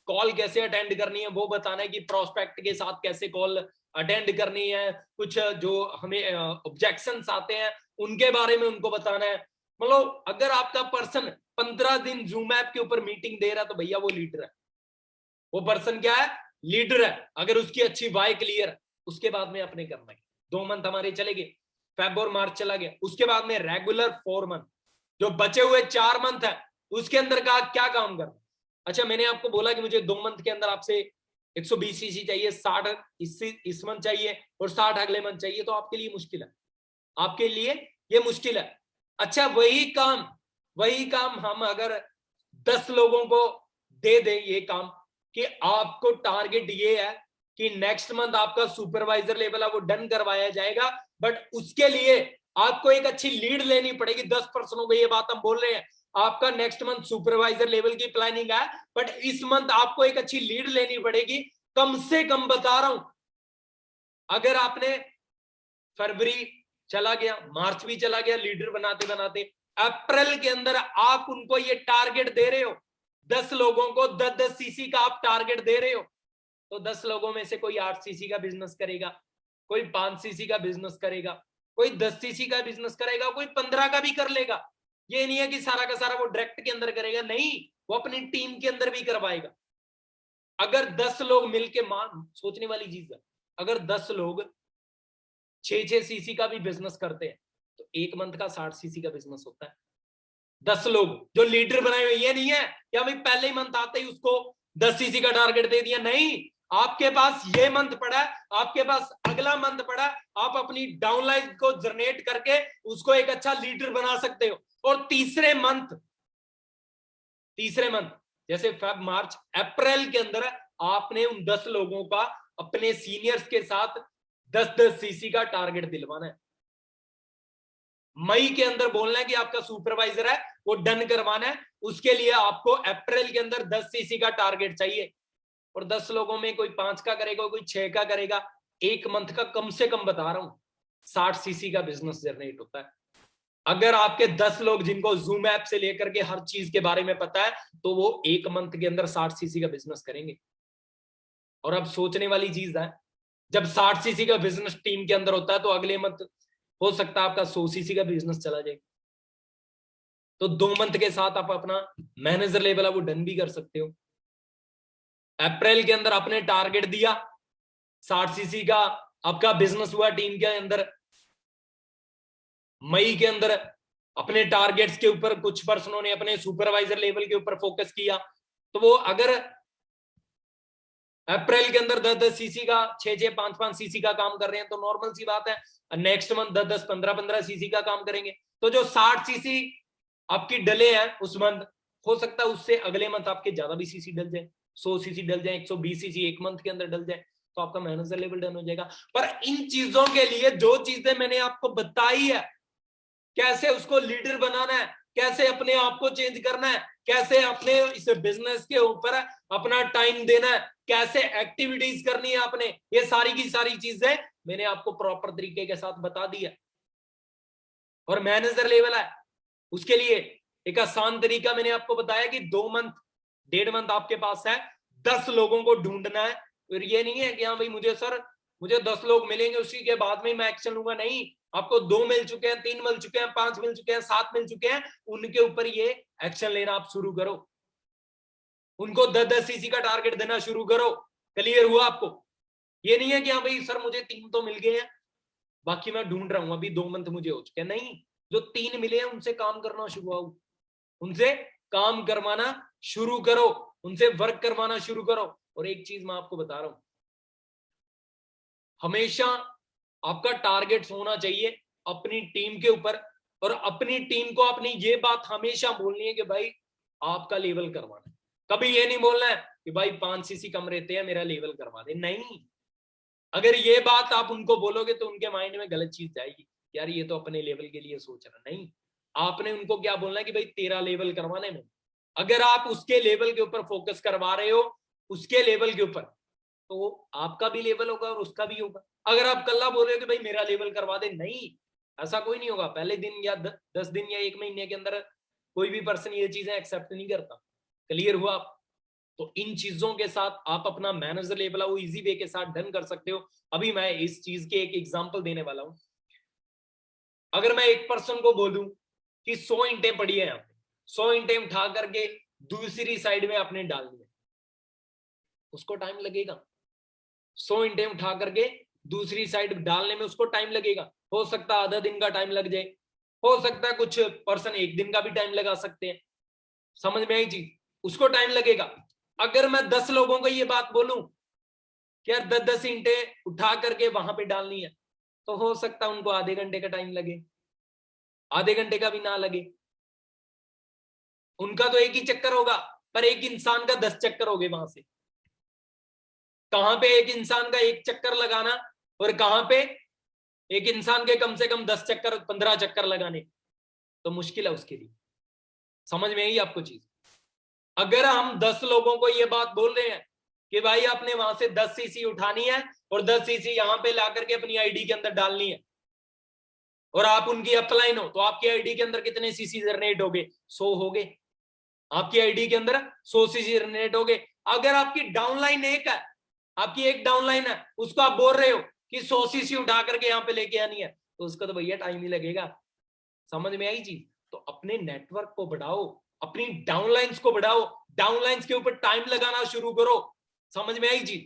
कॉल कैसे अटेंड करनी है वो बताना है, कि प्रोस्पेक्ट के साथ कैसे कॉल अटेंड करनी है, कुछ जो हमें ऑब्जेक्शंस आते हैं उनके बारे में उनको बताना है। मतलब अगर आपका पर्सन 15 दिन जूम ऐप के ऊपर मीटिंग दे रहा है तो भैया वो लीडर है, वो पर्सन क्या है, लीडर है। अगर उसकी अच्छी वाई क्लियर, उसके बाद में अपने करना है। 2 मंथ हमारे चले गए, फेब और मार्च चला गया, उसके बाद में रेगुलर 4 मंथ, जो बचे हुए 4 मंथ है उसके अंदर का क्या काम करना। अच्छा, मैंने आपको बोला कि मुझे 2 मंथ के अंदर आपसे 120 सीसी चाहिए, 60 इस मंथ चाहिए और 60 अगले मंथ चाहिए, तो आपके लिए मुश्किल है, आपके लिए ये मुश्किल है। अच्छा, वही काम हम अगर 10 लोगों को दे दें ये काम, कि आपको टारगेट ये है कि नेक्स्ट मंथ आपका सुपरवाइजर लेवल है वो डन करवाया जाएगा, बट उसके लिए आपको एक अच्छी लीड लेनी पड़ेगी। 10 पर्सनों को ये बात हम बोल रहे हैं, आपका नेक्स्ट मंथ सुपरवाइजर लेवल की प्लानिंग है, बट इस मंथ आपको एक अच्छी लीड लेनी पड़ेगी। कम से कम बता रहा हूं, अगर आपने फरवरी चला गया, मार्च भी चला गया, लीडर बनाते बनाते अप्रैल के अंदर आप उनको ये टारगेट दे रहे हो, 10 लोगों को 10-10 सीसी का आप टारगेट दे रहे हो, तो 10 लोगों में से कोई 8 सीसी का बिजनेस करेगा, कोई 5 सीसी का बिजनेस करेगा, कोई 10 सीसी का बिजनेस करेगा, कोई 15 का भी कर लेगा। ये नहीं है कि सारा का सारा वो डायरेक्ट के अंदर करेगा, नहीं, वो अपनी टीम के अंदर भी करवाएगा। अगर 10 लोग मिलके, मान सोचने वाली चीज है, अगर 10 लोग 6-6 सीसी का भी बिजनेस करते हैं तो 1 मंथ का 60 सीसी का बिजनेस होता है। 10 लोग जो लीडर बनाए हुए, ये नहीं है कि अभी पहले ही मंथ आते ही उसको 10 सीसी का टारगेट दे दिया, नहीं, आपके पास ये मंथ पड़ा है, आपके पास अगला मंथ पड़ा है, आप अपनी डाउनलाइन को जनरेट करके उसको एक अच्छा लीडर बना सकते हो। और तीसरे मंथ जैसे फेब मार्च अप्रैल के अंदर आपने उन 10 लोगों का अपने सीनियर्स के साथ 10-10 सीसी का टारगेट दिलवाना है। मई के अंदर बोलना है कि आपका सुपरवाइजर है वो डन करवाना है, उसके लिए आपको अप्रैल के अंदर 10 सीसी का टारगेट चाहिए। और 10 लोगों में कोई 5 का करेगा, कोई 6 का करेगा, 1 मंथ का कम से कम बता रहा हूं 60 सीसी का बिजनेस जनरेट होता है। अगर आपके 10 लोग जिनको जूम ऐप से लेकर के हर चीज के बारे में पता है, तो वो 1 मंथ के अंदर 60 सीसी का बिजनेस करेंगे। और अब सोचने वाली चीज है, जब 60 सीसी का बिजनेस टीम के अंदर होता है तो अगले मंथ हो सकता है आपका 100 सीसी का बिजनेस चला जाए। तो 2 मंथ के साथ आप अपना मैनेजर लेवल है वो डन भी कर सकते हो। अप्रैल के अंदर आपने टारगेट दिया 60 सीसी का, आपका बिजनेस हुआ टीम के अंदर। मई के अंदर अपने टारगेट्स के ऊपर कुछ पर्सनों ने अपने सुपरवाइजर लेवल के ऊपर फोकस किया, तो वो अगर अप्रैल के अंदर 10-10 सीसी का, 6-6, 5-5 सीसी का काम कर रहे हैं तो नॉर्मल सी बात है नेक्स्ट मंथ 10-10, 15-15 सीसी का काम करेंगे। तो जो 60 सीसी आपकी डले हैं उस मंथ, हो सकता है उससे अगले मंथ आपके ज्यादा भी सीसी डल जाए, 100 सीसी डल जाए, 120 सीसी 1 मंथ के अंदर डल जाए, तो आपका मैनेजर लेवल डन हो जाएगा। पर इन चीजों के लिए जो चीजें मैंने आपको बताई है, कैसे उसको लीडर बनाना है, कैसे अपने आप को चेंज करना है, कैसे अपने इस बिजनेस के ऊपर अपना टाइम देना है, कैसे एक्टिविटीज करनी है आपने, ये सारी की सारी चीजें मैंने आपको प्रॉपर तरीके के साथ बता दी है। और मैनेजर लेवल है, उसके लिए एक आसान तरीका मैंने आपको बताया कि 2 मंथ 1.5 मंथ आपके पास है, 10 लोगों को ढूंढना है। और ये नहीं है कि हाँ भाई मुझे 10 लोग मिलेंगे उसी के बाद में मैं एक्शन लूंगा, नहीं, आपको 2 मिल चुके हैं, 3 मिल चुके हैं, 5 मिल चुके हैं, 7 मिल चुके हैं, उनके ऊपर ये एक्शन लेना आप शुरू करो, उनको 10-10 सीसी का टारगेट देना शुरू करो। क्लियर हुआ आपको? ये नहीं है कि हाँ भाई सर मुझे 3 तो मिल गए हैं, बाकी मैं ढूंढ रहा हूं, अभी 2 मंथ मुझे हो चुके हैं, नहीं, जो 3 मिले हैं उनसे काम करना शुरू आओ, उनसे काम करवाना शुरू करो, उनसे वर्क करवाना शुरू करो। और एक चीज मैं आपको बता रहा हूं, हमेशा आपका टारगेट होना चाहिए अपनी टीम के ऊपर, और अपनी टीम को अपनी ये बात हमेशा बोलनी है कि भाई आपका लेवल करवाना है। कभी ये नहीं बोलना है कि भाई 5 सीसी कम रहते हैं मेरा लेवल करवा दे, नहीं। अगर ये बात आप उनको बोलोगे तो उनके माइंड में गलत चीज जाएगी, यार ये तो अपने लेवल के लिए सोच रहा, नहीं। आपने उनको क्या बोलना है कि भाई तेरा लेवल करवाने में, अगर आप उसके लेवल के ऊपर फोकस करवा रहे हो, उसके लेवल के ऊपर, तो आपका भी लेवल होगा और उसका भी होगा। अगर आप कल्ला बोल रहे हो कि भाई मेरा लेवल करवा दे, नहीं, ऐसा कोई नहीं होगा। पहले दिन या 10 दिन या 1 महीने के अंदर कोई भी पर्सन ये चीजें एक्सेप्ट नहीं करता। क्लियर हुआ आप? तो इन चीजों के साथ आप अपना मैनेजर लेवल वो इजी वे के साथ डन कर सकते हो। अभी मैं इस चीज के एक एग्जांपल देने वाला हूं। अगर मैं एक पर्सन को बोलूं कि 100 ईंटें पड़ी है यहाँ पे, 100 ईंटें उठा करके दूसरी साइड में आपने डालनी है, उसको टाइम लगेगा। 100 ईंटें उठा करके दूसरी साइड डालने में उसको टाइम लगेगा। हो सकता है आधा दिन का टाइम लग जाए, हो सकता है कुछ पर्सन एक दिन का भी टाइम लगा सकते हैं। समझ में आई चीज? उसको टाइम लगेगा। अगर मैं 10 लोगों को ये बात बोलूं कि यार 10-10 ईंटें उठा करके वहां पे डालनी है, तो हो सकता है उनको आधे घंटे का टाइम लगे, आधे घंटे का भी ना लगे। उनका तो एक ही चक्कर होगा, पर एक इंसान का 10 चक्कर हो गए वहां से। कहां पे एक इंसान का एक चक्कर लगाना और कहां पे एक इंसान के कम से कम 10 चक्कर 15 चक्कर लगाने, तो मुश्किल है उसके लिए। समझ में आई आपको चीज? अगर हम 10 लोगों को ये बात बोल रहे हैं कि भाई आपने वहां से 10 सीसी उठानी है और 10 सीसी यहां पे ला करके अपनी आईडी के अंदर डालनी है, और आप उनकी अपलाइन हो, तो आपकी आईडी के अंदर कितने सीसी जनरेट हो गए? 100 हो गए। आपकी आईडी के अंदर 100 सीसी जनरेट हो गए। अगर आपकी डाउनलाइन एक है, आपकी एक डाउनलाइन है, उसको आप बोल रहे हो कि 100 सीसी उठा करके यहाँ पे लेके आनी है, तो उसको तो भैया टाइम ही लगेगा। समझ में आई चीज? तो अपने नेटवर्क को बढ़ाओ, अपनी डाउनलाइंस को बढ़ाओ, डाउनलाइंस के ऊपर टाइम लगाना शुरू करो। समझ में आई चीज?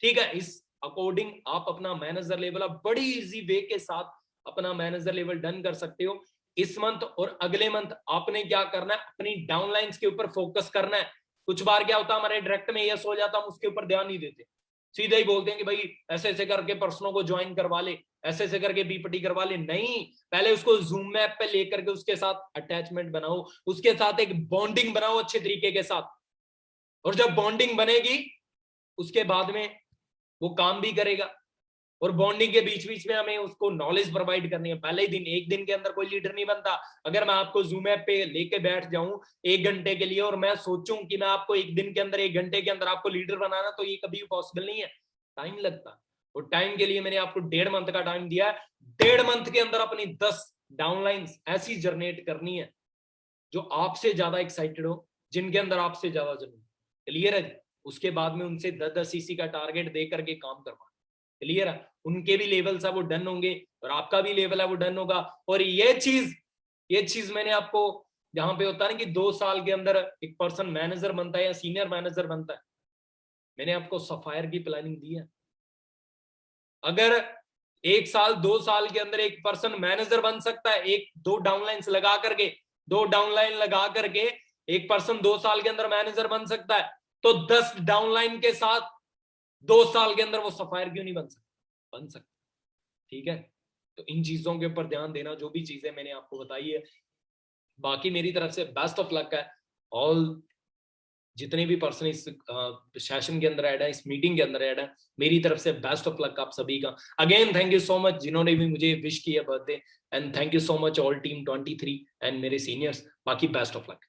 ठीक है, इस अकॉर्डिंग आप अपना मैनेजर लेवल बड़ी इजी वे के साथ अपना मैनेजर लेवल डन कर सकते हो। इस मंथ और अगले मंथ आपने क्या करना है, अपनी डाउनलाइंस के ऊपर फोकस करना है। कुछ बार क्या होता है, हमारे डायरेक्ट में यस हो जाता, हम उसके ऊपर ध्यान नहीं देते, सीधे ही बोलते हैं कि भाई ऐसे ऐसे करके पर्सनों को ज्वाइन करवा ले, ऐसे ऐसे करके बीपीटी करवा ले। नहीं, पहले उसको जूम मैप पे लेकर के उसके साथ अटैचमेंट बनाओ, उसके साथ एक बॉन्डिंग बनाओ अच्छे तरीके के साथ, और जब बॉन्डिंग बनेगी उसके बाद में वो काम भी करेगा। और बॉन्डिंग के बीच बीच में हमें उसको नॉलेज प्रोवाइड करनी है। पहले ही दिन, एक दिन के अंदर कोई लीडर नहीं बनता। अगर मैं आपको जूम ऐप पे लेके बैठ जाऊं 1 घंटे के लिए और मैं सोचूं कि मैं आपको एक दिन के अंदर 1 घंटे के अंदर आपको लीडर बनाना, तो ये कभी पॉसिबल नहीं है, टाइम लगता। और टाइम के लिए मैंने आपको 1.5 मंथ का टाइम दिया है। 1.5 मंथ के अंदर अपनी 10 डाउनलाइंस ऐसी जनरेट करनी है जो आपसे ज्यादा एक्साइटेड हो, जिनके अंदर आपसे ज्यादा जरूरत। क्लियर है? उसके बाद में उनसे 10-10 सीसी का टारगेट दे करके काम करवाना। क्लियर है? उनके भी लेवल है वो डन होंगे और आपका भी लेवल है वो डन होगा। और ये चीज मैंने आपको, जहां पे होता है ना कि 2 साल के अंदर एक पर्सन मैनेजर बनता है या सीनियर मैनेजर बनता है, मैंने आपको सफायर की प्लानिंग दी है। अगर 1 साल 2 साल के अंदर एक पर्सन मैनेजर बन सकता है, 1-2 डाउनलाइंस लगा करके, 2 डाउनलाइन लगा करके एक पर्सन 2 साल के अंदर मैनेजर बन सकता है, तो 10 डाउनलाइन के साथ 2 साल के अंदर वो सफायर क्यों नहीं बन सकता? बन सकता। ठीक है, तो इन चीजों के ऊपर ध्यान देना, जो भी चीजें मैंने आपको बताई है। बाकी मेरी तरफ से बेस्ट ऑफ लक है। ऑल जितने भी पर्सन इस सेशन के अंदर ऐड है, इस मीटिंग के अंदर ऐड है, मेरी तरफ से बेस्ट ऑफ लक आप सभी का। Again thank you so much जिन्होंने भी मुझे विश किया birthday, and thank you so much all team 23 and मेरे सीनियर्स। बाकी बेस्ट ऑफ लक।